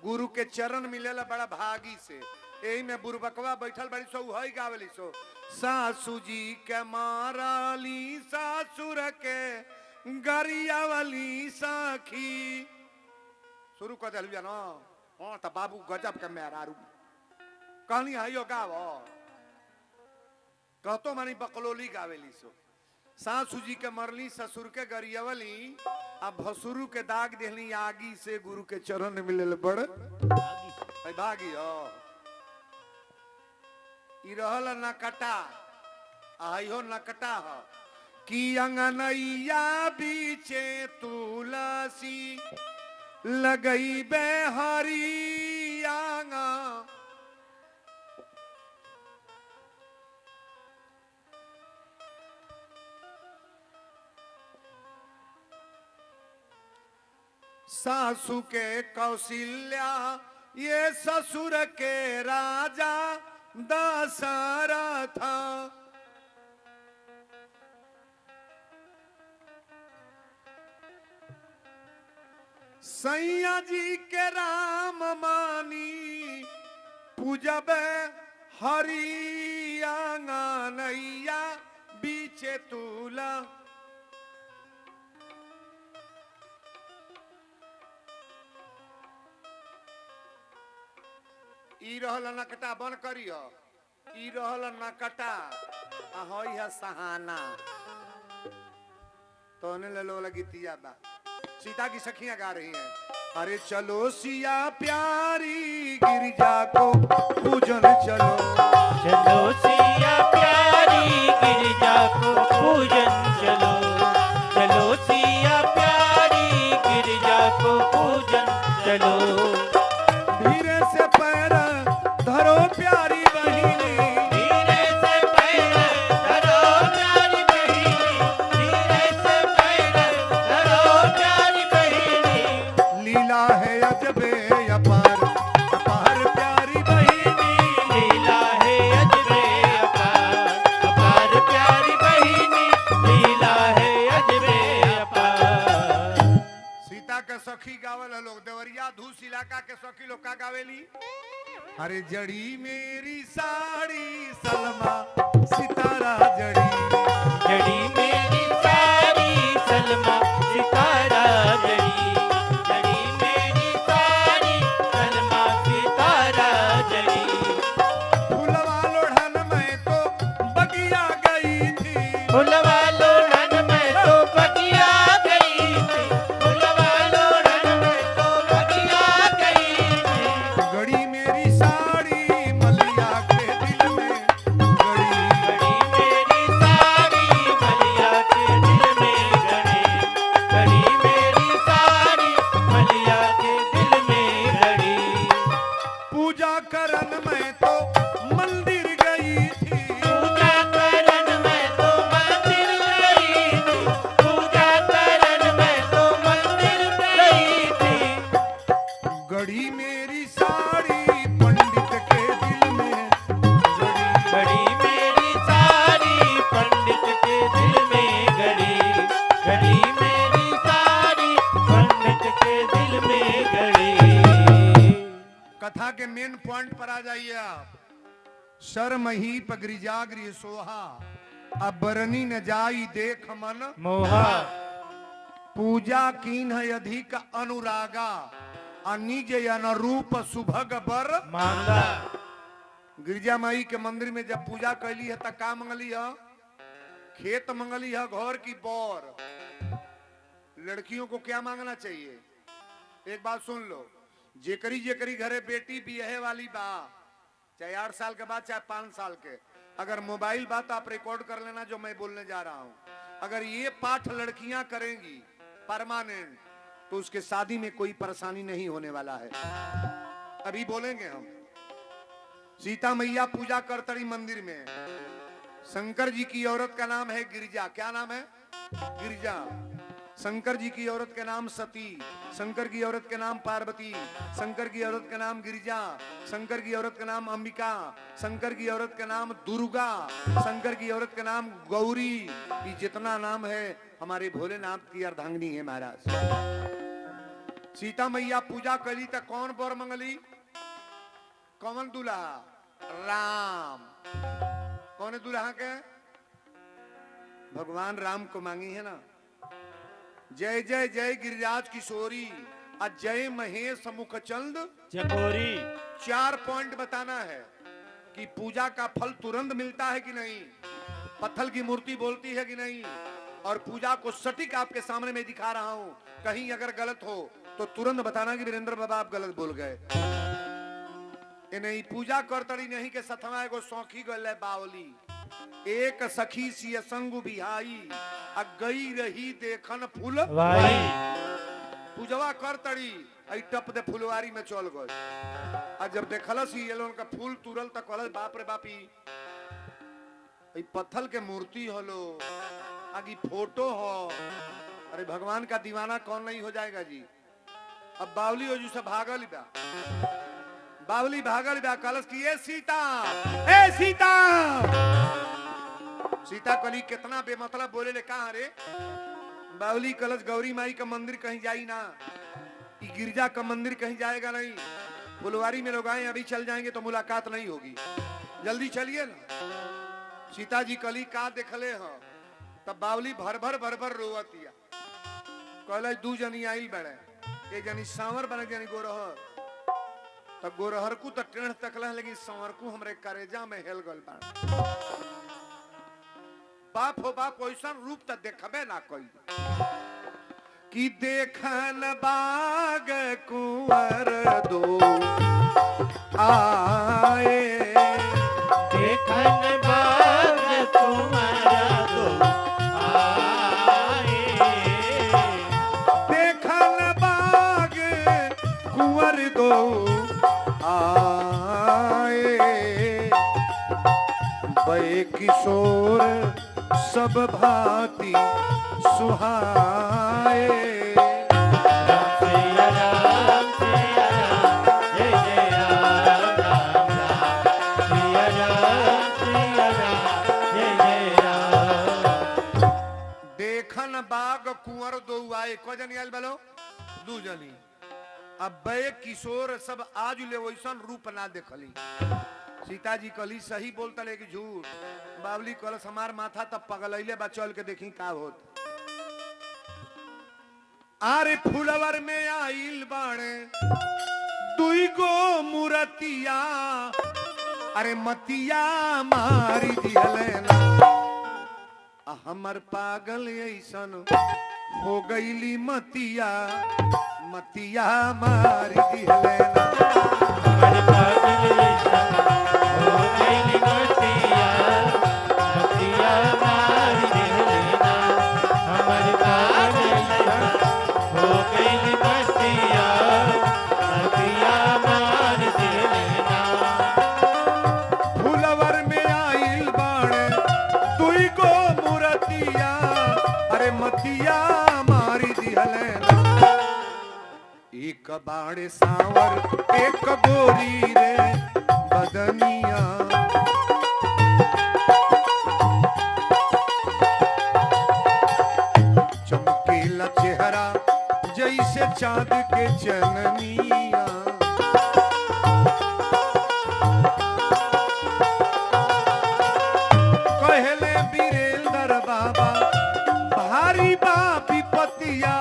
गुरु के चरण मिलेला बड़ा भागी से यही में बुरबकवा बैठल बड़ी सो हई गावली सो सासू जी के माराली सासुर के गरियावली सखी शुरू कर दिलू जानो हां त बाबू गजब के मेहरारू कहानी हइयो गाव कहतो मानी बकलोली गावेली सो सासू जी के मरली ससुर के गरियावली अब भसुरु के दाग देहली आगी से गुरु के चरण मिलल बड़ भागी हो ई रहल न कटा आइयो न कटा हो कि अंगनैया बीचे तुलसी लगई बे हरियांगा सासू के कौशल्या ये ससुर के राजा दशरथ। सैया जी के राम मानी पूजब हरि आंगनैया बीचे तुला। ई रहल नकटा बन करियो, ई रहल नकटा आ होई है सहाना। तो ने ले लो गीतिया बा। सीता की सखियां गा रही हैं, अरे चलो सिया प्यारी गिरिजा को पूजन चलो। चलो सिया प्यारी गिरिजा को पूजन चलो। चलो सिया प्यारी गिरिजा को पूजन चलो। धीरे से पैर धरो प्यारी बहिनी, धीरे से पैर धरो प्यारी बहिनी। धीरे से पैर धरो प्यारी बहिनी। लीला है अजबे अपार अपार प्यारी बहिनी। लीला है अजबे अपार अपार प्यारी बहिनी। लीला है अजबे अपार। सीता के सखी गावल लोग, देवरिया धूस इलाका के सखी लोग का गावेली, अरे जड़ी मेरी साड़ी सलमा सितारा जड़ी। जड़ी मेरी सारी सलमा सितारा जड़ी। जड़ी मेरी सारी सलमा सितारा जड़ी। फुलवा लोढ़न में तो बगिया गई थी। फुलवा लोढ़न में तो बगिया गई थी। फुलवा लोढ़न में तो बगिया गई थी। गड़ी मेरी साड़ी मलिया के दिल में गड़ी। गड़ी मेरी सारी मलिया के दिल में गड़ी। गड़ी मेरी सारी मलिया के दिल में गड़ी। पूजा करन में तो मंदिर गई थी। पूजा करन में तो मंदिर गई थी। पूजा करन में तो मंदिर गई थी। गड़ी मेरी साड़ी पंडित के दिल में गड़ी। गड़ी मेरी सारी पंडित के दिल में गड़ी। गड़ी मेरी सारी पंडित के दिल में गड़ी। कथा के मेन पॉइंट पर आ जाइए आप। शर्म ही पगरिजा गृह सोहा, अब बरनी न जाई देख मन मोहा। पूजा कीन है अधिक अनुरागा, अनिज अनुरूप सुभग बर। मांगा। गिरजा माई के मंदिर में जब पूजा कैली है तब का मंगली है? खेत मंगली है, घर की बौर। लड़कियों को क्या मांगना चाहिए? एक बात सुन लो, जेकरी जेकरी घरे बेटी बियाहे वाली बा, चाहे 8 साल के बाद चाहे 5 साल के, अगर मोबाइल बा तो आप रिकॉर्ड कर लेना जो मैं बोलने जा रहा हूं। अगर ये पाठ लड़कियां करेंगी परमानेंट तो उसके शादी में कोई परेशानी नहीं होने वाला है। अभी बोलेंगे हम। सीता मैया पूजा करतड़ी मंदिर में। शंकर जी की औरत का नाम है गिरिजा। क्या नाम है? गिरिजा। शंकर जी की औरत के नाम सती, शंकर की औरत के नाम पार्वती, शंकर की औरत के नाम गिरिजा, शंकर की औरत का नाम अंबिका, शंकर की औरत का नाम दुर्गा, शंकर की औरत का नाम गौरी। ये जितना नाम है हमारे भोलेनाथ की अर्धांगिनी है महाराज। सीता मैया पूजा करी तो कौन बर मंगली? कौन दूल्हा? राम। कौन है दूल्हा के? भगवान राम को मांगी है ना। जय जय जय गिरिराज किशोरी और जय महेश मुखचंद चकोरी। 4 पॉइंट बताना है कि पूजा का फल तुरंत मिलता है कि नहीं, पत्थर की मूर्ति बोलती है कि नहीं, और पूजा को सटीक आपके सामने में दिखा रहा हूं। कहीं अगर गलत हो तो तुरंत बताना कि वीरेंद्र बाबा आप गलत बोल गए। ये नहीं पूजा करतड़ी नहीं के सथवा एगो सौखी गल बावली। एक सखी सी संगु बिहाई आ गई रही देखन फूल वाई। पूजवा करतड़ी आई टप दे फुलवारी में चल गई। आ जब देखलस ये लोगन का फूल तुरल तक कहलस बाप रे बापी ई पत्थर के मूर्ति हलो, आगे फोटो हो। अरे भगवान का दीवाना कौन नहीं हो जाएगा जी? अब बावली ओजू से भागल बा, बावली भागल बा, कलश की ए सीता, ए सीता। सीता कली कितना बेमतलब बोले ले, कहा रे? बावली कलश गौरी माई का मंदिर कहीं जाई ना, ये गिरजा का मंदिर कहीं जाएगा नहीं, फुलवारी में लोग आए अभी चल जाएंगे तो मुलाकात नहीं होगी, जल्दी चलिए ना। सीता जी कली का देखले हो, तब बावली भर भर रोवतिया। कहले दू जनी आइल बड़े, एक जनी सांवर बने, जनी गोरहर। तब गोरहर को तो टेढ़ तकला, लेकिन सांवर को हमरे करेजा में हेल गल बा। बाप हो बाप, ऐसा रूप तो देखबे ना कोई कि देखन बाग कुंवर दो आए, देखन बाग कुंवर दो आए, देखन बाग कुंवर दो आए, बे किशोर सब भांति सुहाए। राम सिया राम, जय जय राम राम राम, सिया राम, जय जय राम। देखन बाग कुंवर दो आए, को जनी आयल बोलो? दू जनी। अब बे किशोर सब आज ले वैसन रूप ना देखली। सीता जी कली सही बोलता ले कि झूठ? बावली कलश हमार माथा तब पगलैले बा, चल के देखी का होत। आरे फुलवर में आइल बाणे दुई गो मूर्तिया, अरे मतिया मारी दिहले ना, हमर पागल ऐसन हो गईली मतिया, मतिया मारी दिहले ना। हमारे पागल ऐसा हो गई मतिया, मतिया मार देना। हमारे पागल ऐसा हो गई मतिया, मतिया मार देना। फुलवर में आइल बाणे दुई गो मूर्तिया, अरे मतिया मारी दिहले ना। एक बाणे सांवर एक गोरी रे बदनिया, चमकीला चेहरा जैसे चांद के चननिया। कहले वीरेंद्र बाबा भारी बापी पतिया,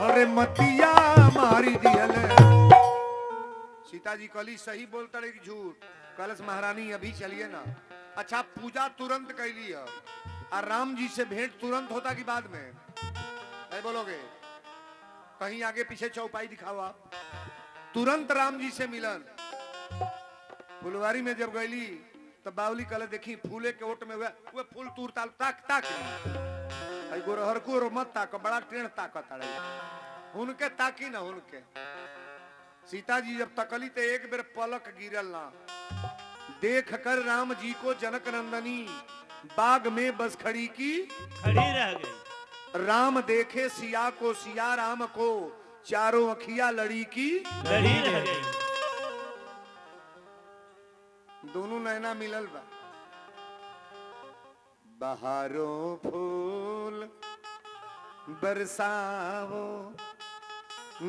अरे मतिया मारी दिहले। सीता जी कली सही बोलता रहे कि झूठ? कलश महारानी अभी चलिए ना। अच्छा पूजा तुरंत कैली है, और राम जी से भेंट तुरंत होता कि बाद में? नहीं बोलोगे? कहीं आगे पीछे चौपाई दिखाओ आप। तुरंत राम जी से मिलन। फुलवारी में जब गईली तब बावली कल देखी फूले के ओट में हुए फूल तूर ताल ताक ताक गोरहर को मत ताक, बड़ा टेढ़ ताकत अड़े उनके ताकी ना उनके। सीता जी जब तकली तो एक बेर पलक गिरल ना। देख कर राम जी को जनक नंदनी बाग में बस खड़ी की खड़ी रह गई। राम देखे सिया को, सिया राम को, चारों अखिया लड़ी की लड़ी रह गई। दोनों नैना मिलल बा। बहारों फूल बरसाओ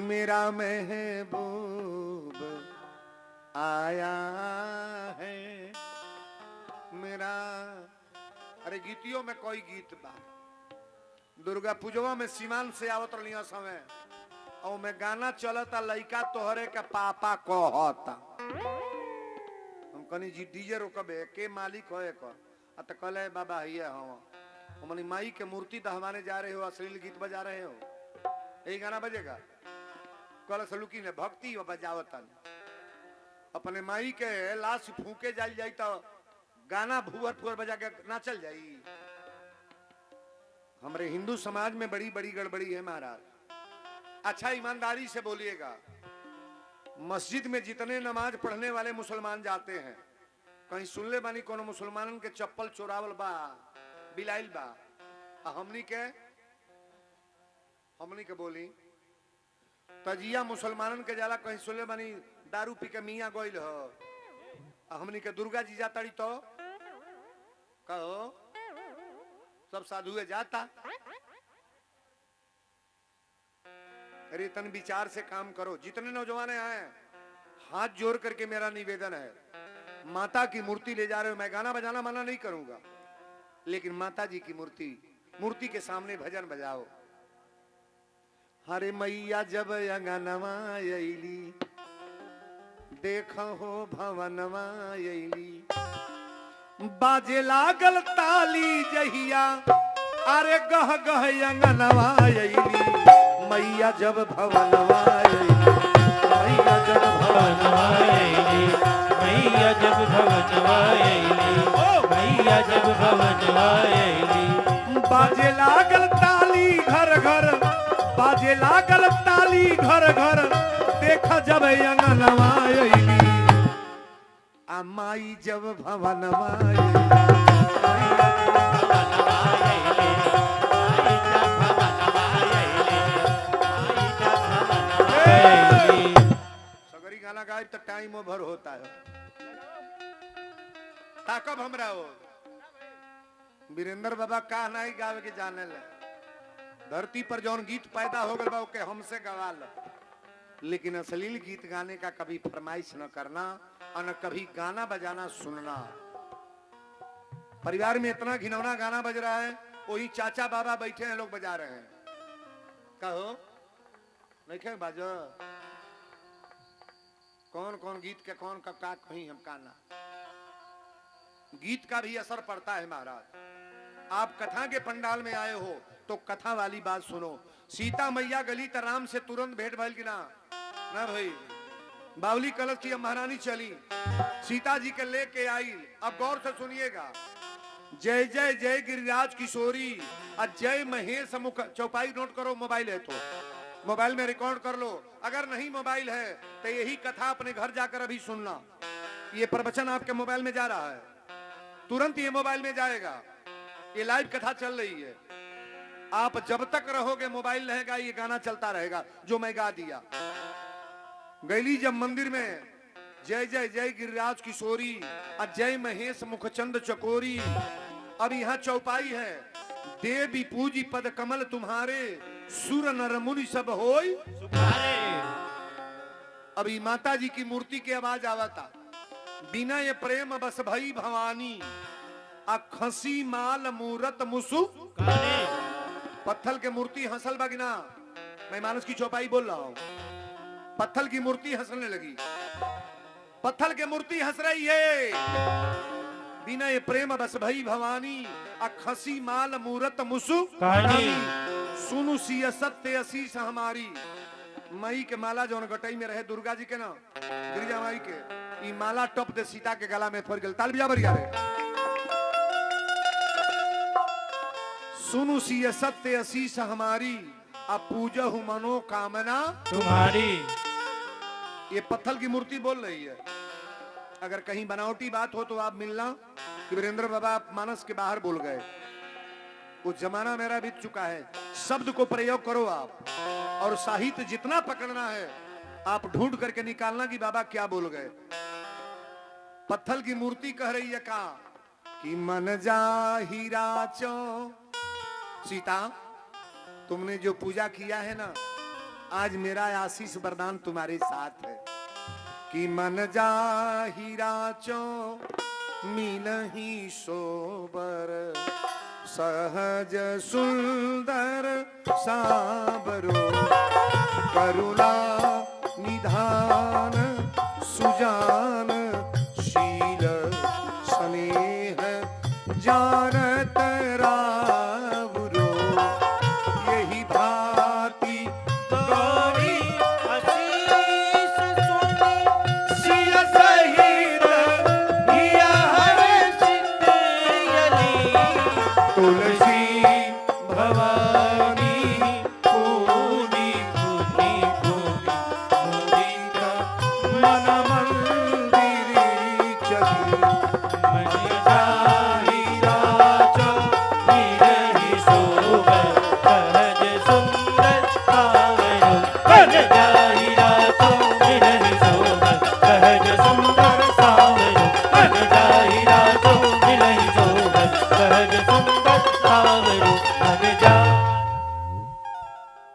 मेरा महबूब आया है मेरा। अरे गीतियों में कोई गीत बा। दुर्गा पूजवा में सीमान से आवत रही समय और में गाना चलता लइका तोहरे के पापा कहता। हम कनी जी डीजे रोकबे के मालिक हो एक त कहले बाबा हिया हो हमनी माई के मूर्ति दहवाने जा रहे हो, अश्लील गीत बजा रहे हो, यही गाना बजेगा? कल सलुकी ने भक्ति बजावतन अपने माई के लाश फूके जाई जाई तो गाना भूअर फुअर बजा के नाचल जाई। हमारे हिंदू समाज में बड़ी बड़ी गड़बड़ी है महाराज। अच्छा ईमानदारी से बोलिएगा, मस्जिद में जितने नमाज पढ़ने वाले मुसलमान जाते हैं, कहीं सुन ले बानी कोनो मुसलमानन के चप्पल चोरावल बा, बिलाइल बा? हमनी के बोली तजिया मुसलमानन के जाला कहीं सुले बनी दारू पी के मियाँ गोइल हो हमनी के दुर्गा जी जाताड़ी तो कहो सब साधुए जाता। अरे तन विचार से काम करो। जितने नौजवान आए हाथ जोड़ करके मेरा निवेदन है, माता की मूर्ति ले जा रहे हो, मैं गाना बजाना मना नहीं करूंगा, लेकिन माता जी की मूर्ति के सामने भजन बजाओ। हरे मैया जब अंगनवा अइली देखो हो भवनवा अइली बाजे लागल ताली जहिया अरे गह गह अंगनवा अइली मैया जब भवनवा अइली मैया जब भवनवा अइली मैया जब भवनवा अइली मैया जब भवनवा अइली बाजे लागल ताली घर घर बाजे लागल ताली घर घर देखा जब अंगनवा अइली आ माई जब भवनवा सगरी गाना गाय तो टाइम ओवर होता है। ताकब हमरा हो वीरेंद्र बाबा का नहीं गावे के जाने ले धरती पर जौन गीत पैदा हो गल बा ओके हमसे गवा लो, लेकिन अश्लील गीत गाने का कभी फरमाइश न करना और न कभी गाना बजाना सुनना। परिवार में इतना घिनौना गाना बज रहा है, वही चाचा बाबा बैठे हैं लोग बजा रहे हैं। कहो नहीं खे बाजो कौन कौन गीत के कौन का कहीं हम काना। गीत का भी असर पड़ता है महाराज। आप कथा के पंडाल में आए हो तो कथा वाली बात सुनो। सीता मैया गली त राम से तुरंत भेंट भइल कि ना भाई। बावली कलश की महारानी चली सीता जी के लेके आई। अब गौर से सुनिएगा। जय जय जय गिरिराज किशोरी और जय महेश मुख। चौपाई नोट करो, मोबाइल है तो मोबाइल में रिकॉर्ड कर लो। अगर नहीं मोबाइल है तो यही कथा अपने घर जाकर अभी सुनना। ये प्रवचन आपके मोबाइल में जा रहा है, तुरंत ये मोबाइल में जाएगा। ये लाइव कथा चल रही है। आप जब तक रहोगे मोबाइल रहेगा, ये गाना चलता रहेगा जो मैं गा दिया। गैली जब मंदिर में जय जय जय गिरिराज किशोरी और जय महेश मुखचंद चकोरी। अब यहाँ चौपाई है। देवी पूजी पद कमल तुम्हारे सुर नर मुनि सब होय सुखारे। अभी माता जी की मूर्ति की आवाज आवता। बिना ये प्रेम बस भई भवानी आ खसी माल मूरत मुसु। पत्थल के मूर्ति हंसल बगिना। मैं मानस की चौपाई बोल रहा हूं। पत्थल की मूर्ति हंसने लगी। पत्थल के मूर्ति हंस रही है। बिना ये प्रेम बस भई भवानी आ खसी माल मूरत मुसु कहानी। सुनु सिय सत्य असीस हमारी। मई के माला जो गटई में रहे दुर्गा जी के ना गिरिजा माई के, ई माला टप दे सीता के गला में फर गल। ताल बजा बरिया रे। सुनु सिय सत्य असीस हमारी आ पूजहु मनोकामना तुम्हारी। ये पत्थल की मूर्ति बोल रही है। अगर कहीं बनावटी बात हो तो आप मिलना कि वीरेंद्र बाबा आप मानस के बाहर बोल गए। वो जमाना मेरा बीत चुका है। शब्द को प्रयोग करो आप, और साहित्य जितना पकड़ना है आप ढूंढ करके निकालना कि बाबा क्या बोल गए। पत्थल की मूर्ति कह रही है का कि मन जाहिरा चो। सीता तुमने जो पूजा किया है ना, आज मेरा आशीष वरदान तुम्हारे साथ है कि मन जाहिरा चो मिलहि सोबर सहज सुंदर साबरो करुणा निधान सुजान शील स्नेह जानत रावरो यही भांति गौरी आशीष सोनी सिय सहित हिया हर सिंधयली। तुलसी भवानी पूनी पूनी पूनी बन जाहि रातों मिलहि सोबत सहज सुंदर सावरो बन जाहि रातों मिलहि सोबत सहज सुंदर सावरो बन जा।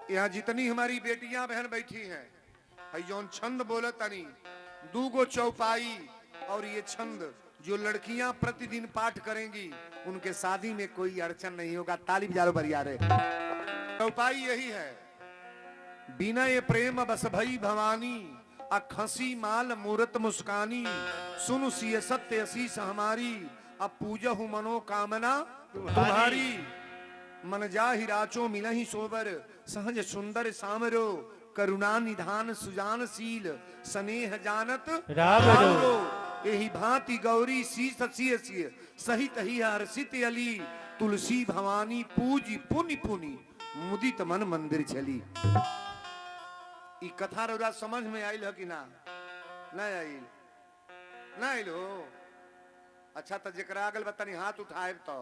यहाँ जितनी हमारी बेटियां बहन बैठी हैं, जौन छंद बोले तनी दूगो चौपाई और ये छंद जो लड़कियां प्रतिदिन पाठ करेंगी उनके शादी में कोई अड़चन नहीं होगा। ताली बजा लो बरियारे। चौपाई यही है, बिनय प्रेम बस भई भवानी, अखसी माल मूरत मुस्कानी, सुनु सिय सत्य असीस हमारी, अब पूजहु मनोकामना तुम्हारी। मन जाहि राचो मिलहि सोबर, सहज सुंदर सामरो, करुणा निधान सुजानशील, स्नेह जानत रावरो। यही भांति गौरी शीस सिय सिय सहित ही हर्षित अली, तुलसी भवानी पूजी पुनि पुनि मुदित मन मंदिर चली। ई कथा रौरा समझ में आइल है कि ना? नहीं आइल? ना आइल हो? अच्छा तो जरा अगल बतानी हाथ उठाए तो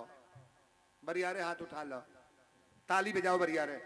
बरियारे हाथ उठा लो, ताली बजाओ बरियारे।